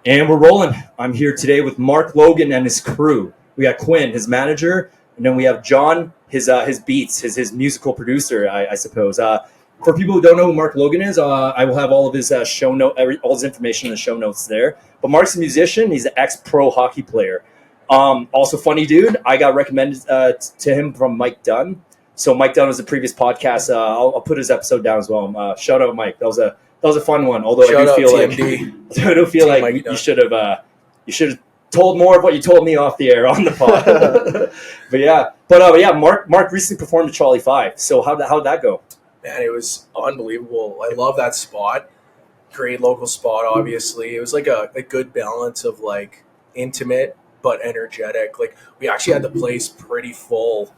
And we're rolling. I'm here today with Mark Logan and his crew. We got Quinn, his manager, and then we have John, his beats, his musical producer, I suppose. For people who don't know who Mark Logan is, I will have all of his show note, all his information in the show notes there. But Mark's a musician. He's an ex-pro hockey player. Also funny dude. I got recommended to him from Mike Dunn. So Mike Dunn was the previous podcast. I'll put his episode down as well. Shout out Mike. That was a fun one. Although I do feel like you should have told more of what you told me off the air on the pod. but Mark recently performed at Trolley 5. So how'd that go? Man, it was unbelievable. I love that spot. Great local spot, obviously. It was like a good balance of like intimate but energetic. Like we actually had the place pretty full.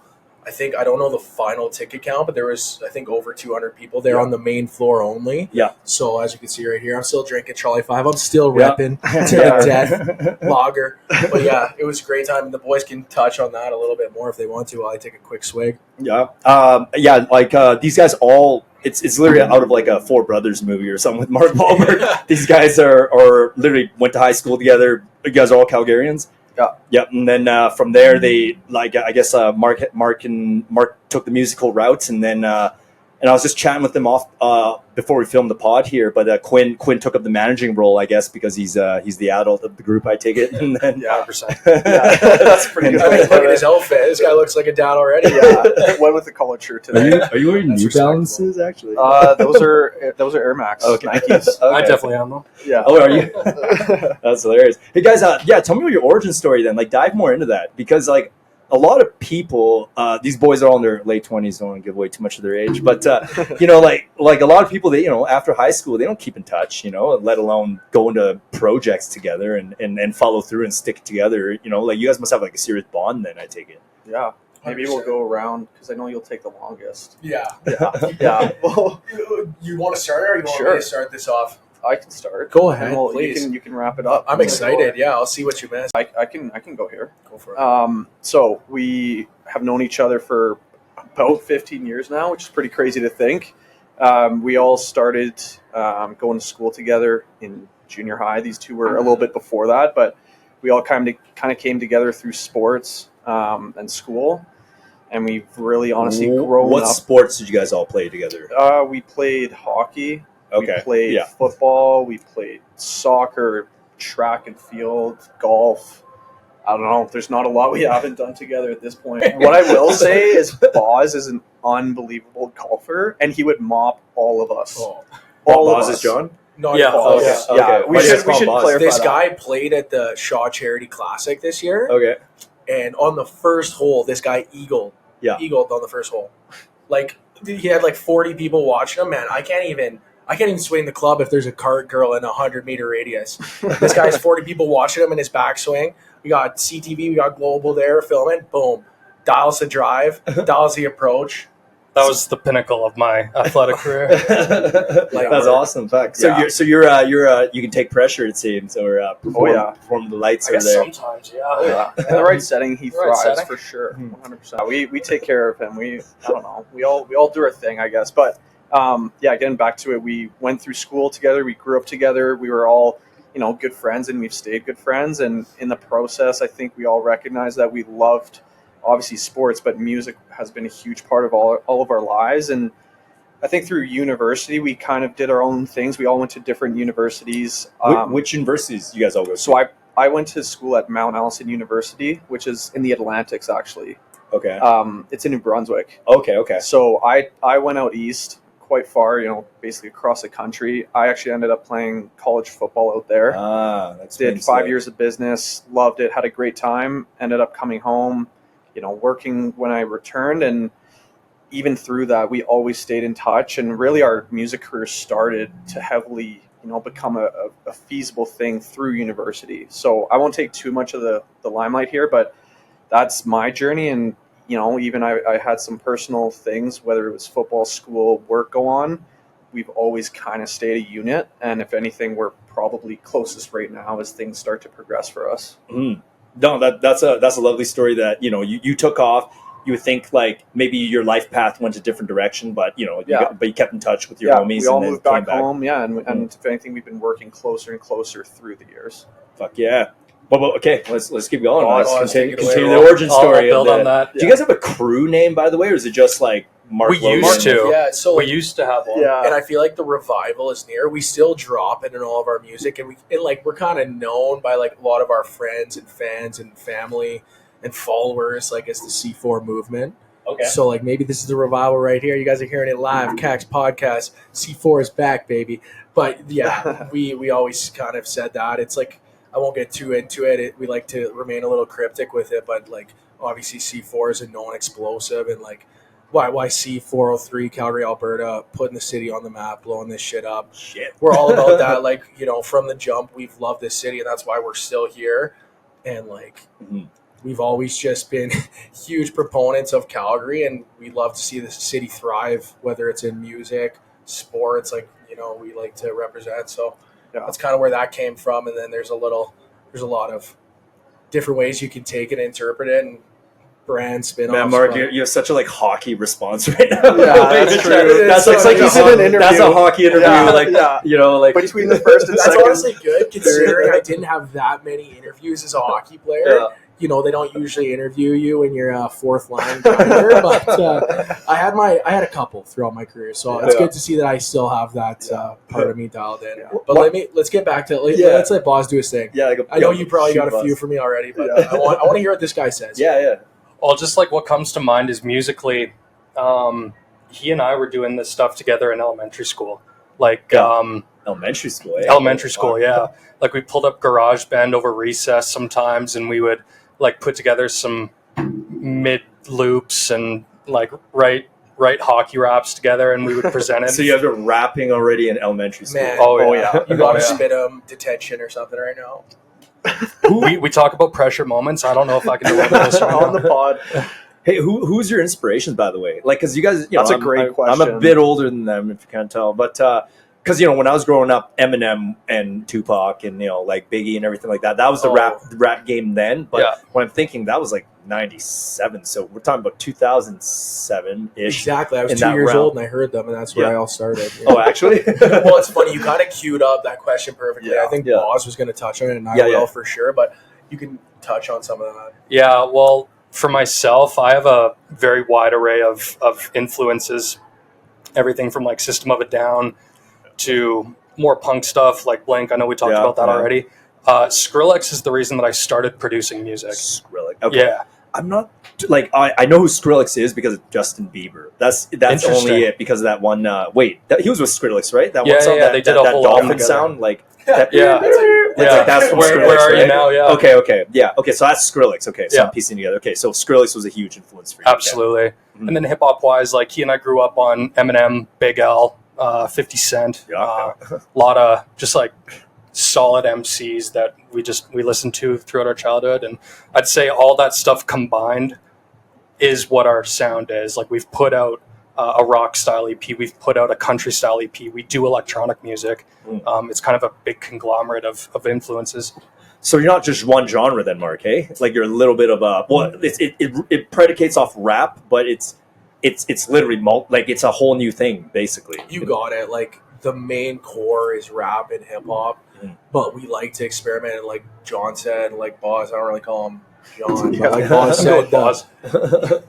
I don't know the final ticket count, but there was, I think, over 200 people there on the main floor only. Yeah. So as you can see right here, I'm still drinking Trolley 5. I'm still repping to the death lager. But yeah, it was a great time. The boys can touch on that a little bit more if they want to while I take a quick swig. Yeah. These guys all, it's literally out of like a Four Brothers movie or something with Mark Wahlberg. These guys are literally went to high school together. You guys are all Calgarians. Yeah, and then from there they Mark took the musical route, and then I was just chatting with them off before we filmed the pod here. But Quinn took up the managing role, I guess, because he's the adult of the group. I take it, and then 100%. That's pretty good. I mean, look at his outfit. This guy looks like a dad already. Yeah, went with the collared shirt today. Are you wearing New Balances actually? Those are Air Max. Okay. Nikes. Okay. I definitely am them. Yeah. Oh, are you? That's hilarious. Hey guys, tell me your origin story then. Like, dive more into that, because like a lot of people, these boys are all in their late 20s. Don't want to give away too much of their age, but like a lot of people, they after high school they don't keep in touch, let alone go into projects together and follow through and stick together. Like you guys must have like a serious bond then. I take it. Yeah. Maybe 100%. We'll go around because I know you'll take the longest. Yeah. Well, you want to start, or you want me to start this off? I can start. Go ahead, please. You can wrap it up. I'm excited. Yeah, I'll see what you missed. I can go here. Go for it. So we have known each other for about 15 years now, which is pretty crazy to think. We all started going to school together in junior high. These two were a little bit before that, but we all kind of came together through sports and school. And we've really honestly grown up. What sports did you guys all play together? We played hockey. Okay. We played football. We played soccer, track and field, golf. I don't know. There's not a lot we haven't done together at this point. What I will say is Bozz is an unbelievable golfer, and he would mop all of us. All of us. Is John? No, yeah. Bozz. Okay. Yeah. We should clarify this that. guy played at the Shaw Charity Classic this year. Okay. And on the first hole, this guy eagled on the first hole. Like, he had like 40 people watching him. Man, I can't even swing the club if there's a cart girl in a 100-meter radius. This guy's 40 people watching him in his backswing. We got CTV, we got Global there filming. Boom. Dials the drive, dials the approach. That was the pinnacle of my athletic career. That's awesome. Fact. So you're you can take pressure, it seems, or perform the lights over there. Sometimes, in the right setting, he thrives for sure. 100%. We take care of him. I don't know. We all do our thing, I guess. But getting back to it, we went through school together. We grew up together. We were all good friends, and we've stayed good friends. And in the process, I think we all recognized that we loved, obviously, sports, but music has been a huge part of all of our lives. And I think through university, we kind of did our own things. We all went to different universities. Which universities you guys all go to? So I went to school at Mount Allison University, which is in the Atlantics, actually. Okay. It's in New Brunswick. Okay. So I went out east quite far, basically across the country. I actually ended up playing college football out there. Did 5 years of business, loved it, had a great time, ended up coming home, working when I returned. And even through that, we always stayed in touch. And really our music career started to heavily, become a feasible thing through university. So I won't take too much of the limelight here, but that's my journey. And even I had some personal things, whether it was football, school, work go on. We've always kind of stayed a unit. And if anything, we're probably closest right now as things start to progress for us. No, that's a lovely story that, you took off. you would think like maybe your life path went a different direction, but you kept in touch with your homies. We all and then moved back came home. Yeah, and if anything, we've been working closer and closer through the years. Fuck yeah. Well, okay, let's keep going. Let's continue the I'll origin story. I'll build on that. Do you guys have a crew name, by the way, or is it just like Mark Logan? We used to. Yeah, so we used to have one. Yeah. And I feel like the revival is near. We still drop it in all of our music, and we're kind of known by like a lot of our friends and fans and family and followers, like as the C4 movement. Okay. So like maybe this is the revival right here. You guys are hearing it live. Kaks Podcast. C4 is back, baby. But yeah, we always kind of said that. It's like I won't get too into it. We like to remain a little cryptic with it, but like obviously C4 is a known explosive, and like why C403 Calgary, Alberta, putting the city on the map, blowing this shit up. Shit. We're all about that. Like, you know, from the jump, we've loved this city, and that's why we're still here. And like we've always just been huge proponents of Calgary, and we love to see the city thrive, whether it's in music, sports, like, you know, we like to represent. So that's kind of where that came from. And then there's a lot of different ways you can take it and interpret it, and brand spin-offs. Man, Mark, you have such a like hockey response right now. Yeah, that's true. That's like he's in an interview. That's a hockey interview. You know, like between the first and that's second. honestly good, considering I didn't have that many interviews as a hockey player. Yeah. You know, they don't usually interview you when you're a fourth line grinder, but I had a couple throughout my career, so it's good to see that I still have that part of me dialed in. Yeah. But let's get back to let's let Bozz do his thing. Yeah, I know you probably got a few for me already, but I want to hear what this guy says. Yeah. Well, just like what comes to mind is musically, he and I were doing this stuff together in elementary school. Like elementary school. Eh? Elementary school, yeah. Like we pulled up GarageBand over recess sometimes, and we would like put together some mid loops and like write hockey raps together, and we would present it. So you have been rapping already in elementary school. Man, You got to spit him detention or something right now. we talk about pressure moments. I don't know if I can deliver this right on now. the pod. Hey, who's your inspirations, by the way? Like, because you guys, That's a great question. I'm a bit older than them, if you can't tell, but because when I was growing up, Eminem and Tupac and like Biggie and everything like that was the rap game then. But when I'm thinking, that was like 97, so we're talking about 2007 ish. Exactly, I was 2 years old and I heard them, and that's where I all started. Oh, actually? Well, it's funny, you kind of queued up that question perfectly. I think Bozz was going to touch on it, and I will for sure, but you can touch on some of that. Yeah, well, for myself, I have a very wide array of influences, everything from like System of a Down to more punk stuff like Blink. I know we talked about that already. Skrillex is the reason that I started producing music. Skrillex. Okay. Yeah. I'm not like I know who Skrillex is because of Justin Bieber. That's only it, because of that one. He was with Skrillex, right? That one song. They did a whole dolphin sound. Like that's from where Skrillex, are you right? now? Yeah. Okay. So that's Skrillex. Okay, so I'm piecing together. Okay, so Skrillex was a huge influence for you. Absolutely. Mm-hmm. And then hip hop wise, like he and I grew up on Eminem, Big L, 50 Cent, a lot of just like solid MCs that we listened to throughout our childhood. And I'd say all that stuff combined is what our sound is. Like we've put out a rock style EP, we've put out a country style EP, we do electronic music. It's kind of a big conglomerate of influences. So you're not just one genre then, Mark, hey? Like you're a little bit of it predicates off rap, but it's literally it's a whole new thing, basically. You got it. Like the main core is rap and hip hop, but we like to experiment. And like John said, like Bozz, I don't really call him John, but like Bozz said, Bozz.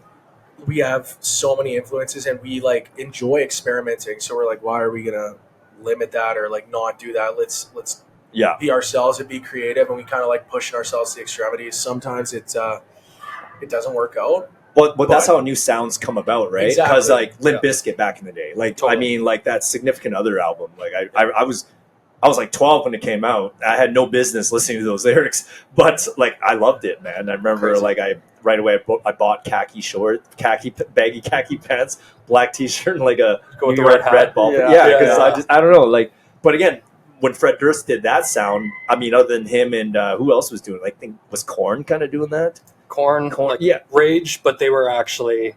We have so many influences, and we like enjoy experimenting. So we're like, why are we gonna limit that or like not do that? Let's be ourselves and be creative, and we kind of like pushing ourselves to the extremities. Sometimes it doesn't work out. But that's how new sounds come about, right? Because Exactly. like Limp Bizkit back in the day, like Totally. I mean, like that Significant Other album. Like I was like 12 when it came out. I had no business listening to those lyrics, but like I loved it, man. I remember like I bought baggy khaki pants, black T-shirt, and like a Go with New the York red hat. ball. Yeah. Because I don't know, like. But again, when Fred Durst did that sound, I mean, other than him and who else was doing? Like, I think was Korn kind of doing that. Korn, like Rage, but they were actually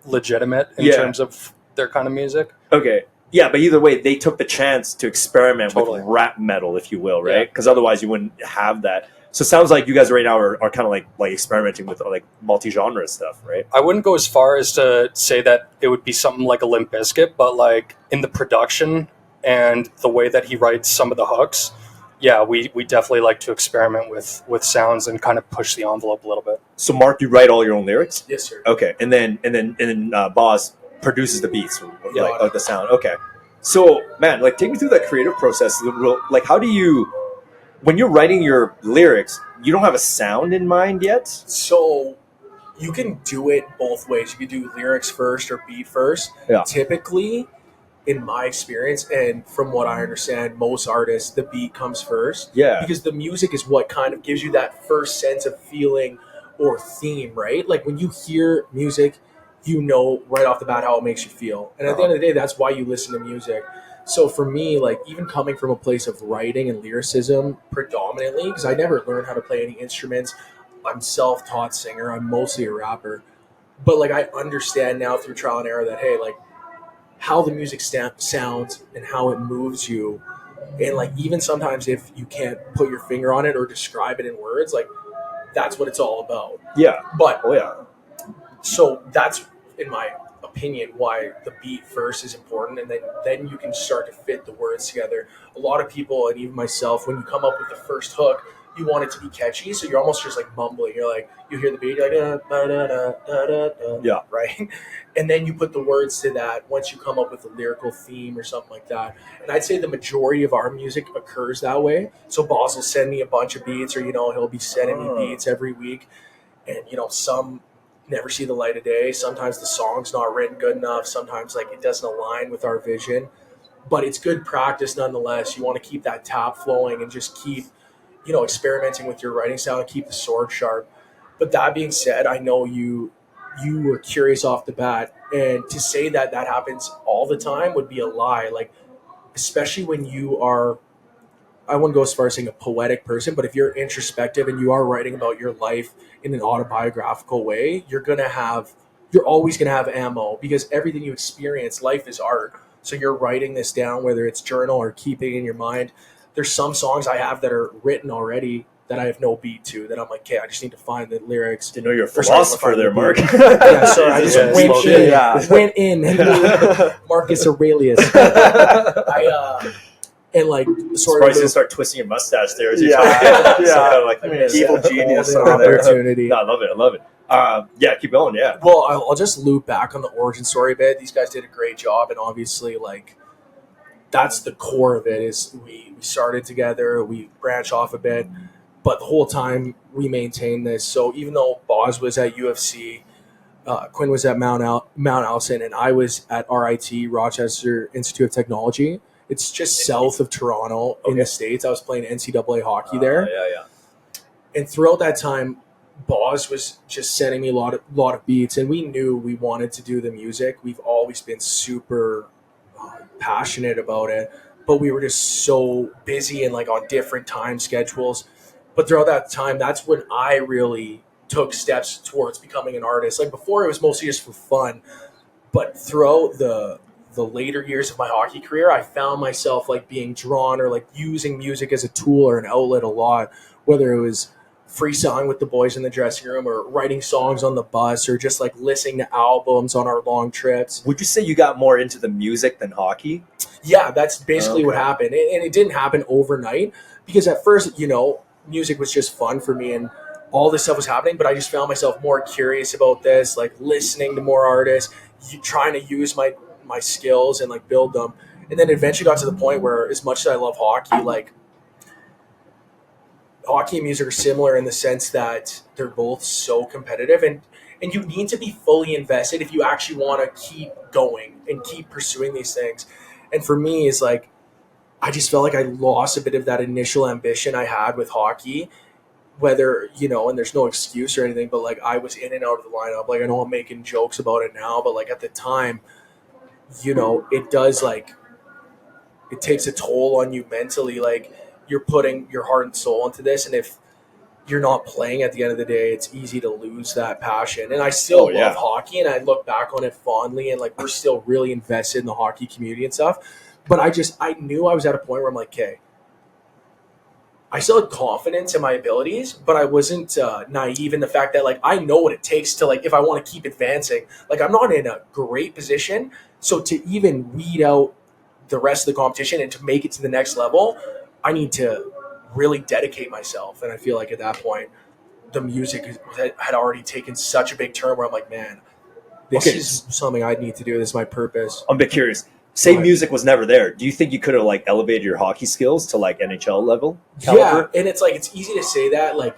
legitimate in terms of their kind of music. Okay. Yeah, but either way, they took the chance to experiment with rap metal, if you will, right? Because otherwise you wouldn't have that. So it sounds like you guys right now are kind of like experimenting with like multi-genre stuff, right? I wouldn't go as far as to say that it would be something like a Limp Bizkit, but like in the production and the way that he writes some of the hooks, yeah, we definitely like to experiment with sounds and kind of push the envelope a little bit. So Mark, you write all your own lyrics? Yes, sir. Okay, and then Bozz produces the beats, like the sound. Okay, so man, like take me through that creative process. Like, how do you, when you're writing your lyrics, you don't have a sound in mind yet? So you can do it both ways. You can do lyrics first or beat first. Yeah. Typically, in my experience, and from what I understand, most artists, the beat comes first. Yeah. Because the music is what kind of gives you that first sense of feeling or theme, right? Like when you hear music, you know right off the bat how it makes you feel. And at the end of the day, that's why you listen to music. So for me, like even coming from a place of writing and lyricism predominantly, because I never learned how to play any instruments. I'm self-taught singer. I'm mostly a rapper. But like I understand now through trial and error that, hey, like how the music sounds and how it moves you. And like even sometimes if you can't put your finger on it or describe it in words, like that's what it's all about. Yeah. But yeah. So that's, in my opinion, why the beat first is important, and then you can start to fit the words together. A lot of people, and even myself, when you come up with the first hook, you want it to be catchy, so you're almost just like mumbling. You're like, you hear the beat, you're like, da, da, da, da, da, da, yeah, right? And then you put the words to that once you come up with a lyrical theme or something like that. And I'd say the majority of our music occurs that way. So Bozz will send me a bunch of beats, or he'll be sending me beats every week, and some never see the light of day. Sometimes the song's not written good enough. Sometimes like it doesn't align with our vision, but it's good practice nonetheless. You want to keep that tap flowing and just keep, experimenting with your writing style and keep the sword sharp. But that being said, I know you were curious off the bat, and to say that happens all the time would be a lie. Like, especially when you are, I wouldn't go as far as saying a poetic person, but if you're introspective and you are writing about your life in an autobiographical way, you're always going to have ammo, because everything you experience, life is art. So you're writing this down, whether it's journal or keeping in your mind. There's some songs I have that are written already that I have no beat to, that I'm like, okay, I just need to find the lyrics. Didn't know you're a philosopher there, Mark. Yeah, sorry, I just went in. Marcus Aurelius. And like, sort of going to start twisting your mustache there. As evil genius opportunity. No, I love it. Keep going. Yeah. Well, I'll just loop back on the origin story a bit. These guys did a great job, and obviously, like, that's the core of it. Is we started together, we branched off a bit, but the whole time we maintained this. So even though Bozz was at UFC, Quinn was at Mount Allison, and I was at RIT, Rochester Institute of Technology. It's just south of Toronto in the States. I was playing NCAA hockey there. And throughout that time, Bozz was just sending me a lot of beats, and we knew we wanted to do the music. We've always been super passionate about it, but we were just so busy and like on different time schedules. But throughout that time, that's when I really took steps towards becoming an artist. Like before, it was mostly just for fun, but throughout the later years of my hockey career, I found myself like being drawn or like using music as a tool or an outlet a lot, whether it was freestyling with the boys in the dressing room or writing songs on the bus or just like listening to albums on our long trips. Would you say you got more into the music than hockey? Yeah, that's basically what happened. And it didn't happen overnight, because at first, music was just fun for me and all this stuff was happening, but I just found myself more curious about this, like listening to more artists, trying to use my skills and like build them. And then eventually got to the point where, as much as I love hockey, like hockey and music are similar in the sense that they're both so competitive, and you need to be fully invested if you actually want to keep going and keep pursuing these things. And for me, it's like, I just felt like I lost a bit of that initial ambition I had with hockey, whether, and there's no excuse or anything, but like I was in and out of the lineup. Like I know I'm making jokes about it now, but like at the time, it does, like, it takes a toll on you mentally. Like you're putting your heart and soul into this, and if you're not playing at the end of the day, it's easy to lose that passion. And I still love hockey, and I look back on it fondly, and like we're still really invested in the hockey community and stuff. But I knew I was at a point where I'm like, okay, I still had confidence in my abilities, but I wasn't naive in the fact that like I know what it takes to like if I want to keep advancing. Like I'm not in a great position, so to even weed out the rest of the competition and to make it to the next level, I need to really dedicate myself. And I feel like at that point, the music had already taken such a big turn where I'm like, man, this is something I need to do. This is my purpose. I'm a bit curious. Say music was never there. Do you think you could have like elevated your hockey skills to like NHL level caliber? Yeah, and it's like it's easy to say that, like,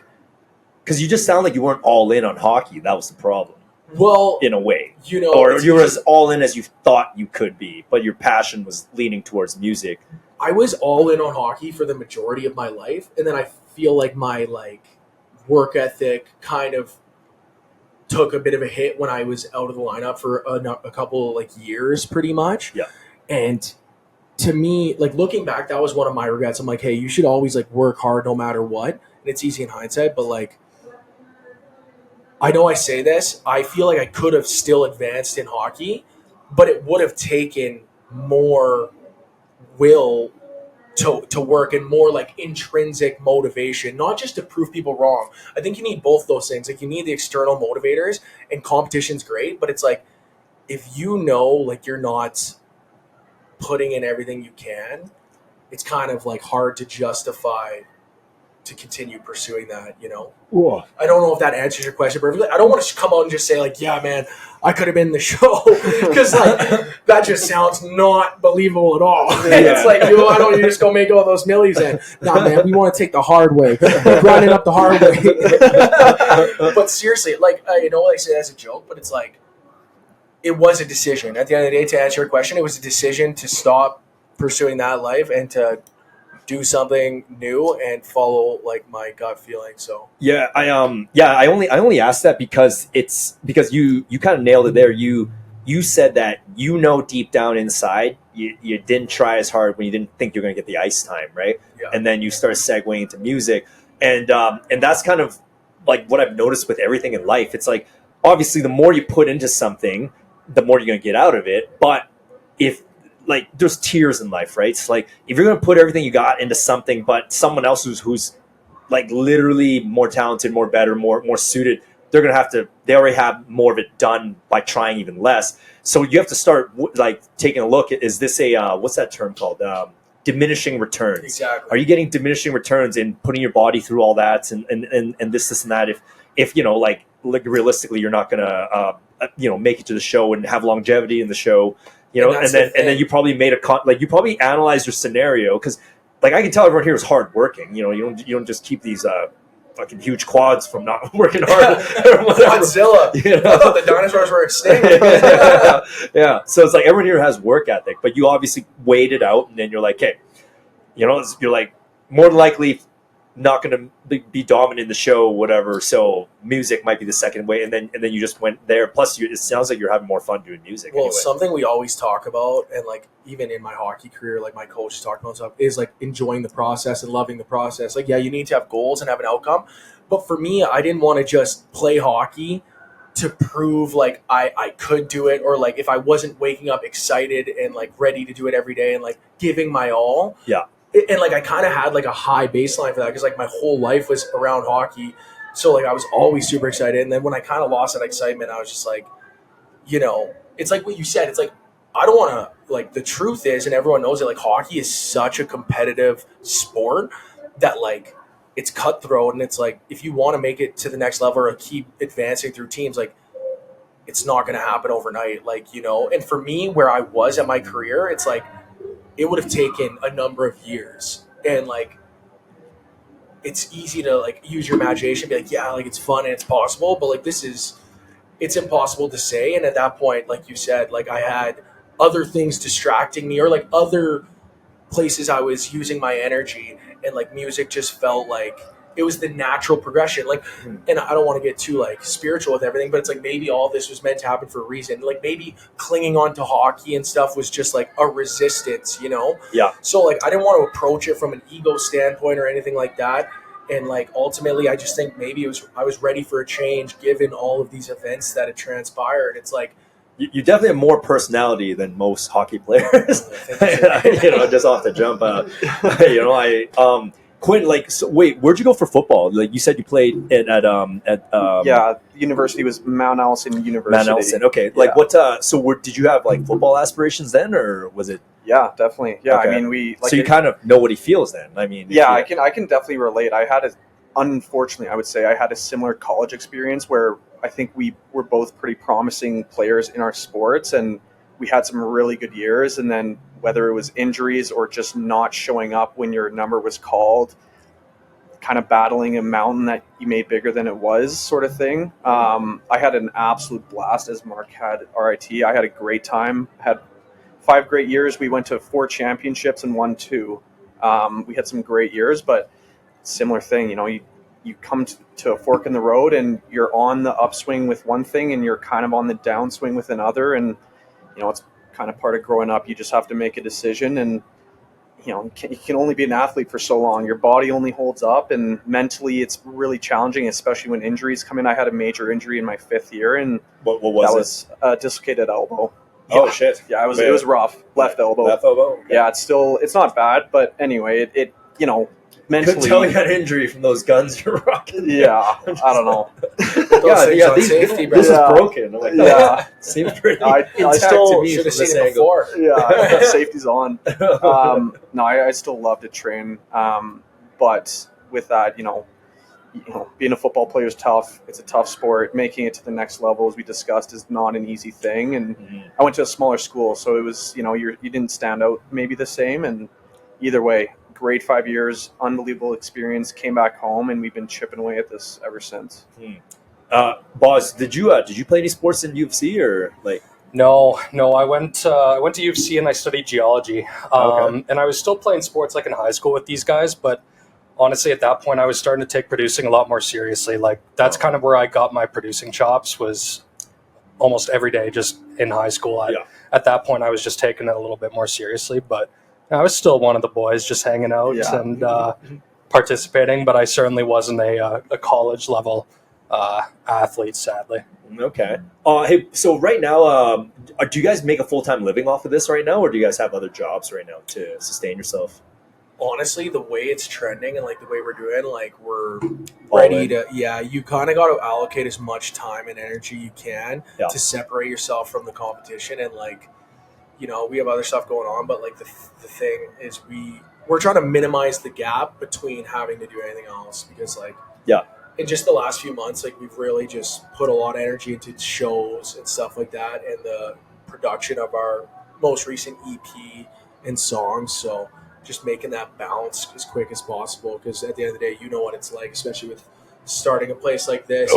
because you just sound like you weren't all in on hockey. That was the problem. Well, in a way, you know, or you were as all in as you thought you could be, but your passion was leaning towards music. I was all in on hockey for the majority of my life, and then I feel like my like work ethic kind of took a bit of a hit when I was out of the lineup for a couple like years, pretty much. Yeah. And to me, like looking back, that was one of my regrets. I'm like, hey, you should always like work hard no matter what. And it's easy in hindsight, but like, I know I say this, I feel like I could have still advanced in hockey, but it would have taken more will to work and more like intrinsic motivation, not just to prove people wrong. I think you need both those things. Like you need the external motivators, and competition's great, but it's like if you know like you're not putting in everything you can, it's kind of like hard to justify to continue pursuing that, you know? Whoa. I don't know if that answers your question perfectly. I don't want to come out and just say like, yeah, man, I could have been in the show, because like that just sounds not believable at all. Yeah. It's like, why don't you just go make all those millies then? Nah, man, we want to take the hard way, grinding up the hard way. But seriously, like, you know, I say that's a joke, but it's like, it was a decision. At the end of the day, to answer your question, it was a decision to stop pursuing that life and to do something new and follow like my gut feeling. So I only asked that because you kind of nailed it there. You said that, you know, deep down inside you didn't try as hard when you didn't think you're going to get the ice time, right? Yeah. And then you start segueing into music, and that's kind of like what I've noticed with everything in life. It's like obviously the more you put into something, the more you're going to get out of it. But if like there's tiers in life, right? It's like if you're going to put everything you got into something, but someone else who's like literally more talented, more better, more suited, they're going to have to, they already have more of it done by trying even less. So you have to start like taking a look at, is this a, what's that term called? Diminishing returns. Exactly. Are you getting diminishing returns in putting your body through all that and this and that? If you know, like realistically, you're not going to, make it to the show and have longevity in the show, you know, and then you probably made you probably analyzed your scenario, because like I can tell everyone here is hard working. You know, you don't just keep these fucking huge quads from not working hard. Quadzilla. You know? I thought the dinosaurs were extinct. Yeah. So it's like everyone here has work ethic, but you obviously weighed it out, and then you're like, hey, you know, you're like more than likely not going to be dominant in the show, whatever. So music might be the second way, and then you just went there. Plus, it sounds like you're having more fun doing music. Well, anyway. Something we always talk about, and like even in my hockey career, like my coach talked about stuff, is like enjoying the process and loving the process. Like, yeah, you need to have goals and have an outcome, but for me, I didn't want to just play hockey to prove like I could do it, or like if I wasn't waking up excited and like ready to do it every day and like giving my all. Yeah. And like I kind of had like a high baseline for that, because like my whole life was around hockey, so like I was always super excited. And then when I kind of lost that excitement, I was just like, you know, it's like what you said. It's like I don't want to, like, the truth is, and everyone knows it, like hockey is such a competitive sport that like it's cutthroat, and it's like if you want to make it to the next level or keep advancing through teams, like it's not going to happen overnight, like, you know. And for me, where I was at my career, it's like it would have taken a number of years, and like it's easy to like use your imagination, be like, yeah, like it's fun and it's possible, but like it's impossible to say. And at that point, like you said, like I had other things distracting me, or like other places I was using my energy, and like music just felt like it was the natural progression. Like, and I don't want to get too like spiritual with everything, but it's like maybe all this was meant to happen for a reason. Like maybe clinging on to hockey and stuff was just like a resistance, you know? Yeah. So like I didn't want to approach it from an ego standpoint or anything like that. And like ultimately, I just think maybe I was ready for a change given all of these events that had transpired. It's like, you definitely have more personality than most hockey players. You know, just off the jump. You know, Quinn, like, so wait, where'd you go for football? Like, you said you played at the university was Mount Allison University. Mount Allison. Okay, like what? Did you have like football aspirations then, or was it? Yeah, definitely. Yeah, Okay. I mean, So you kind of know what he feels then. I mean, yeah, I can definitely relate. Unfortunately, I would say I had a similar college experience where I think we were both pretty promising players in our sports, and we had some really good years. And then whether it was injuries or just not showing up when your number was called, kind of battling a mountain that you made bigger than it was, sort of thing. I had an absolute blast, as Mark had RIT. I had a great time. Had 5 great years. We went to 4 championships and won 2. We had some great years, but similar thing, you come to a fork in the road and you're on the upswing with one thing and you're kind of on the downswing with another. And, it's kind of part of growing up. You just have to make a decision, and, you can only be an athlete for so long. Your body only holds up, and mentally it's really challenging, especially when injuries come in. I had a major injury in my 5th year, and what was that it? was a dislocated elbow. Oh shit! Yeah, it was rough. Left elbow. Left elbow. Okay. Yeah, it's not bad, but anyway, it mentally. Couldn't tell you had injury from those guns you're rocking. Yeah, I don't know. This is broken. I'm like, yeah, seems pretty I still to me should have from seen this it angle. before. Yeah, safety's on. No, I still love to train, but with that, being a football player is tough. It's a tough sport. Making it to the next level, as we discussed, is not an easy thing. And I went to a smaller school, so it was, you didn't stand out maybe the same. And either way, great 5 years, unbelievable experience. Came back home, and we've been chipping away at this ever since. Bozz, did you play any sports in UFC or like? No. I went to U of C and I studied geology. And I was still playing sports like in high school with these guys, but honestly, at that point, I was starting to take producing a lot more seriously. Like that's kind of where I got my producing chops, was almost every day, just in high school. At that point, I was just taking it a little bit more seriously, but I was still one of the boys, just hanging out and participating. But I certainly wasn't a college level athlete, sadly. Okay. Hey, so right now, do you guys make a full-time living off of this right now, or do you guys have other jobs right now to sustain yourself? Honestly, the way it's trending and like the way we're doing, like we're ready to, you kind of got to allocate as much time and energy you can to separate yourself from the competition. And like, we have other stuff going on, but like the thing is we're trying to minimize the gap between having to do anything else, because like, in just the last few months, like we've really just put a lot of energy into shows and stuff like that, and the production of our most recent EP and songs. So just making that balance as quick as possible, because at the end of the day, you know what it's like, especially with starting a place like this.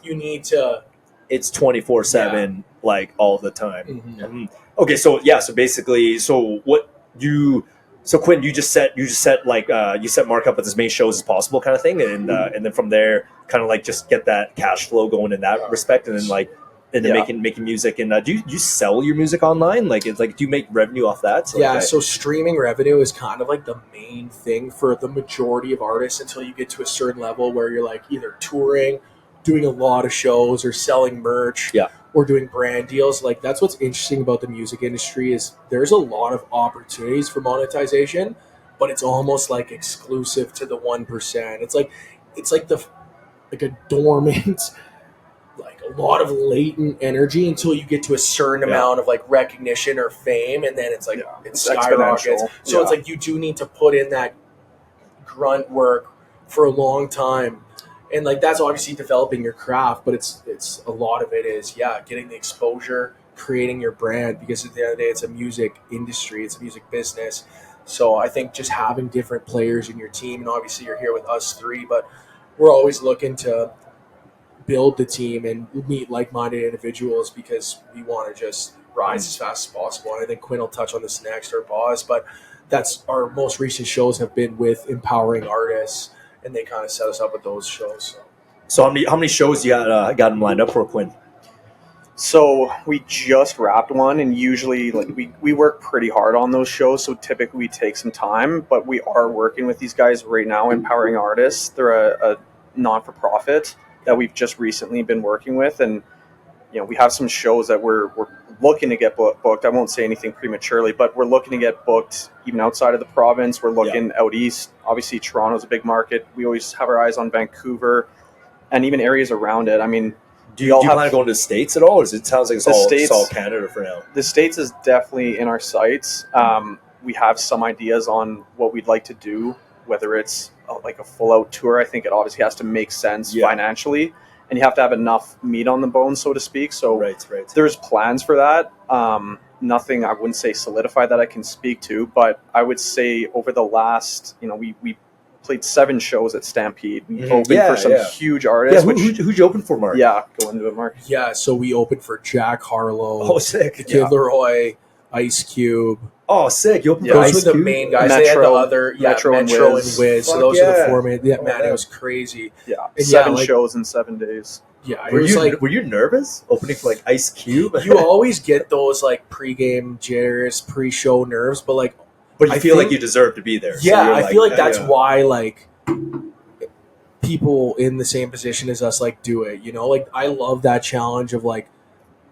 You need to. It's 24/7, like all the time. Mm-hmm. Okay, so basically, So Quinn, you just set like you set Mark up with as many shows as possible, kind of thing, and then from there, kind of like just get that cash flow going in that respect, and then making music. And do you sell your music online? Like, it's like, do you make revenue off that? So streaming revenue is kind of like the main thing for the majority of artists until you get to a certain level where you're like either touring, doing a lot of shows, or selling merch. Or doing brand deals. Like that's what's interesting about the music industry, is there's a lot of opportunities for monetization, but it's almost like exclusive to the 1%. It's like a dormant, like a lot of latent energy until you get to a certain amount of like recognition or fame, and then it's like it skyrockets. So it's like you do need to put in that grunt work for a long time. And like that's obviously developing your craft, but it's a lot of it is getting the exposure, creating your brand, because at the end of the day, it's a music industry, it's a music business. So I think just having different players in your team, and obviously you're here with us 3, but we're always looking to build the team and meet like-minded individuals, because we want to just rise as fast as possible. And I think Quinn will touch on this next, or Bozz, but that's our most recent shows have been with empowering artists. And they kind of set us up with those shows. So how many shows you got them lined up for, Quinn? So we just wrapped one, and usually like we work pretty hard on those shows. So typically we take some time, but we are working with these guys right now, empowering artists. They're a non-for-profit that we've just recently been working with, and we have some shows that we're looking to get booked. I won't say anything prematurely, but we're looking to get booked even outside of the province. We're looking out east. Obviously, Toronto's a big market. We always have our eyes on Vancouver and even areas around it. I mean, do you plan on going to the States at all, or it sounds like it's all Canada for now? The States is definitely in our sights. We have some ideas on what we'd like to do, whether it's like a full-out tour. I think it obviously has to make sense financially, and you have to have enough meat on the bone, so to speak. So there's plans for that. Nothing I wouldn't say solidified that I can speak to, but I would say over the last, we played 7 shows at Stampede. We opened for some huge artists. Yeah, who'd you open for, Mark? Yeah, go into it, Mark. Yeah, so we opened for Jack Harlow. Oh, sick. Kid Leroy, Ice Cube. Oh, sick. You opened for Ice Cube? Those were the main guys. They had the other, Metro and Wiz. So those are the 4 main. Yeah, man, it was crazy. Yeah, and 7 shows in 7 days. Yeah, were you nervous opening for Ice Cube? You always get those pregame jitters, pre-show nerves, but you feel like you deserve to be there. Yeah, so I feel like that's why people in the same position as us do it. I love that challenge of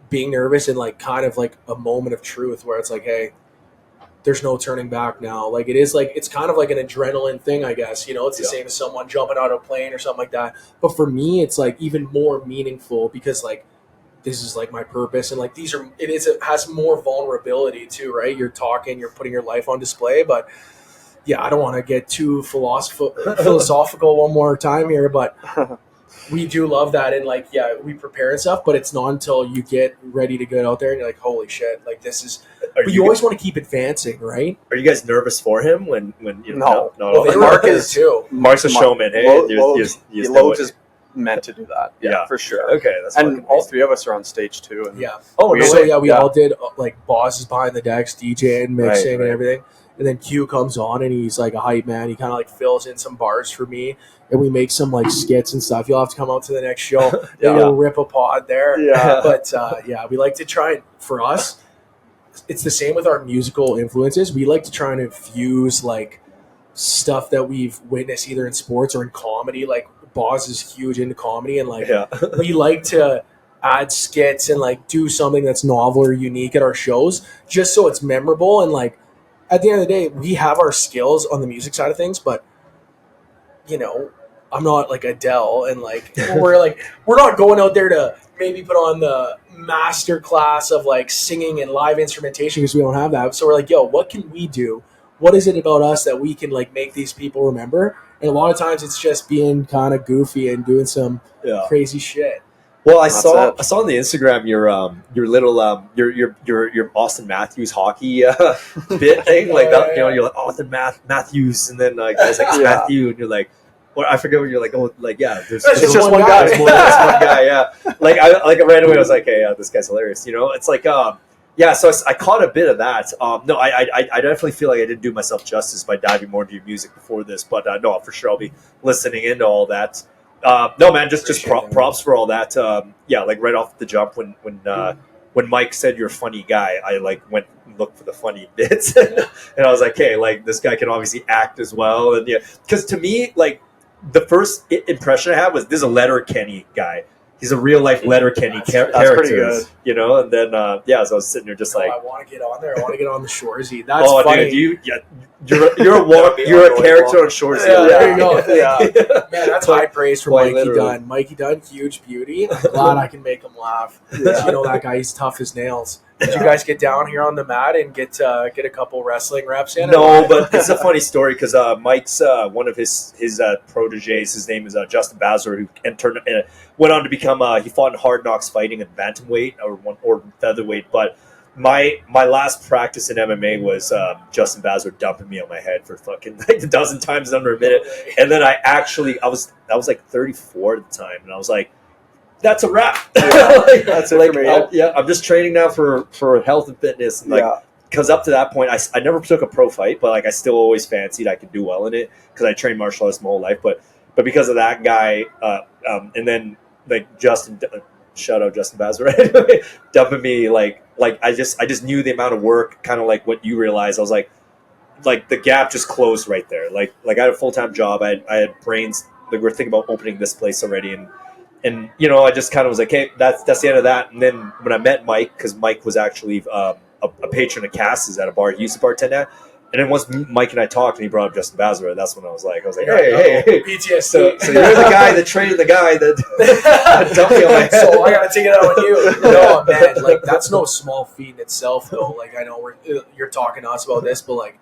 being nervous and kind of a moment of truth where it's hey, there's no turning back now. It is it's kind of an adrenaline thing, I guess. It's the same as someone jumping out of a plane or something like that. But for me, it's even more meaningful because this is my purpose, and it has more vulnerability too, right? You're talking, you're putting your life on display, but yeah, I don't want to get too philosophical one more time here, but we do love that, and we prepare and stuff, but it's not until you get ready to get out there and you're holy shit, this is. But you always want to keep advancing, right? Are you guys nervous for him when no? Mark is too. Mark's a showman. Hey, Loads is meant to do that. Yeah, for sure. Okay, that's and all 3 of us are on stage too. And we all did Bozz is behind the decks, DJing, mixing, and everything. And then Q comes on and he's a hype man. He kind of fills in some bars for me, and we make some skits and stuff. You'll have to come out to the next show. Maybe we'll rip a pod there. Yeah, but we like to try and for us. It's the same with our musical influences. We like to try and infuse stuff that we've witnessed either in sports or in comedy. Bozz is huge into comedy, and we like to add skits and do something that's novel or unique at our shows, just so it's memorable. And at the end of the day, we have our skills on the music side of things, but I'm not Adele, and we're not going out there to maybe put on the master class of singing and live instrumentation because we don't have that. So we're yo, what can we do? What is it about us that we can make these people remember? And a lot of times it's just being kind of goofy and doing some crazy shit. Well, I saw on the Instagram your little your Austin Matthews hockey bit thing that. You're Austin Matthews, and then guys Matthew, and you're well, I forget what you're there's it's just one guy. There's one guy, yeah. I ran away. I was hey, this guy's hilarious. It's so I caught a bit of that. No, I definitely feel I didn't do myself justice by diving more into your music before this, but no, for sure I'll be listening into all that. No, man, just props for all that. Right off the jump when Mike said you're a funny guy, I went and looked for the funny bits, and I was hey, this guy can obviously act as well, and because to me, the first impression I had was this is a Letterkenny guy. He's a real life Letterkenny character. That's pretty good. And then so I was sitting there just I want to get on there. I want to get on the Shoresy. That's funny. Dude, you're a character on Shoresy. Yeah, there you go. Yeah. Man, that's high praise for Mikey Dunn. Mikey Dunn, huge beauty. I'm glad I can make him laugh. That guy, he's tough as nails. Did you guys get down here on the mat and get a couple wrestling reps in? No, but it's a funny story because Mike's one of his proteges. His name is Justin Bazler, who went on to become. He fought in Hard Knocks Fighting at bantamweight or featherweight. But my last practice in MMA was Justin Bazler dumping me on my head for fucking a dozen times under a minute, and then I was 34 at the time, and I was that's a wrap. That's it for me. I'm just training now for health and fitness. And because up to that point, I never took a pro fight, but I still always fancied I could do well in it because I trained martial arts my whole life. But because of that guy, and then Justin, shout out Justin Bazler, dumping me I just knew the amount of work, kind of what you realized. I was the gap just closed right there. I had a full-time job. I had brains. We're thinking about opening this place already, and And I just kind of was like, hey, that's the end of that. And then when I met Mike, because Mike was actually a patron of Cass's at a bar he used to bartend at. And then once Mike and I talked, and he brought up Justin Bazara, that's when I was like, hey, PTSD. So you're the guy that traded the guy that dumped me on my head. So I gotta take it out on you. No, man, like that's no small feat in itself, though. Like I know you're talking to us about this, but like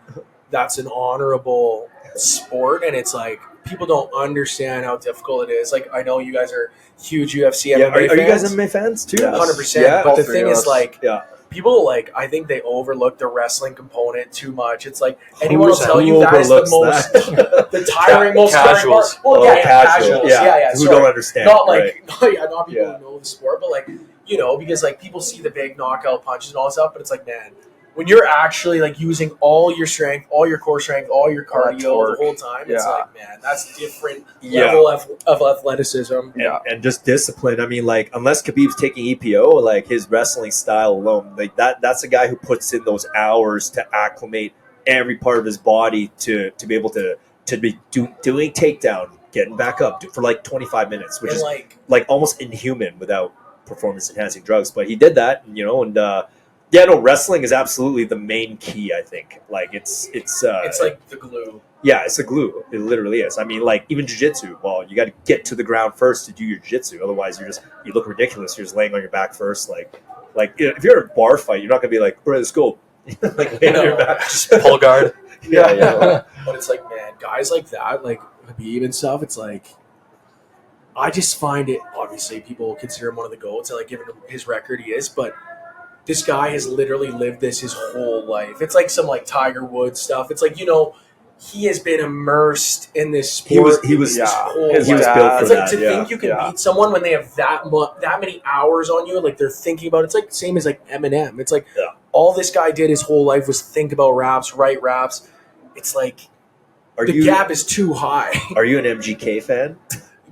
that's an honorable sport, and it's like people don't understand how difficult it is. Like I know you guys are huge UFC MMA fans. Are you guys MMA fans too? 100%. Yeah, but the thing is, like, yeah. People, like, I think they overlook the wrestling component too much. It's like anyone will tell you that is the most, the tiring, most casuals. Well, casuals. Yeah. Who don't understand. Not like, not people who know the sport, but like, because like people see the big knockout punches and all that stuff, but it's like, man, when you're actually like using all your strength, all your core strength, all your cardio the whole time, it's like, man, that's different level of athleticism. And just discipline. I mean, like, unless Khabib's taking EPO, like his wrestling style alone, like that's a guy who puts in those hours to acclimate every part of his body to be able to be doing takedown, getting back up for like 25 minutes, which is like almost inhuman without performance enhancing drugs. But he did that, wrestling is absolutely the main key, I think. Like it's like the glue. Yeah, it's a glue. It literally is. I mean, like even jiu-jitsu, well, you got to get to the ground first to do your jiu-jitsu. Otherwise, you look ridiculous. You're just laying on your back first. Like if you're in a bar fight, you're not going to be like, "Bro, let's go." Like laying on your back. Just pull guard. Yeah. But it's like, man, guys like that, like Khabib and stuff, it's like I just find it, obviously people consider him one of the GOATs, and like given his record he is, but this guy has literally lived this his whole life. It's like some like Tiger Woods stuff. It's like, he has been immersed in this sport. He was his whole life. Built for it's that. Like to think you can beat someone when they have that many hours on you, like they're thinking about it. It's like same as like Eminem. It's like all this guy did his whole life was think about raps, write raps. It's like the gap is too high. Are you an MGK fan?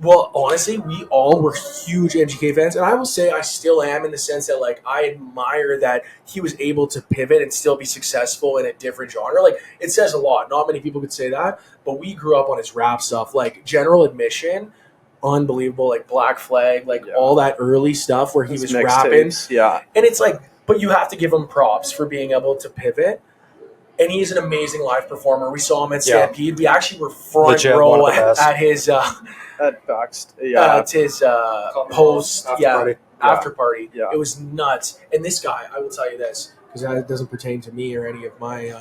Well, honestly, we all were huge MGK fans, and I will say I still am in the sense that, like, I admire that he was able to pivot and still be successful in a different genre. Like, it says a lot. Not many people could say that, but we grew up on his rap stuff. Like, General Admission, unbelievable. Like, Black Flag, like, all that early stuff where he was rapping. Yeah. And it's like, but you have to give him props for being able to pivot. And he's an amazing live performer. We saw him at Stampede. We actually were front row at his... it's his post after party. Yeah. It was nuts. And this guy, I will tell you this, because that doesn't pertain to me or any of my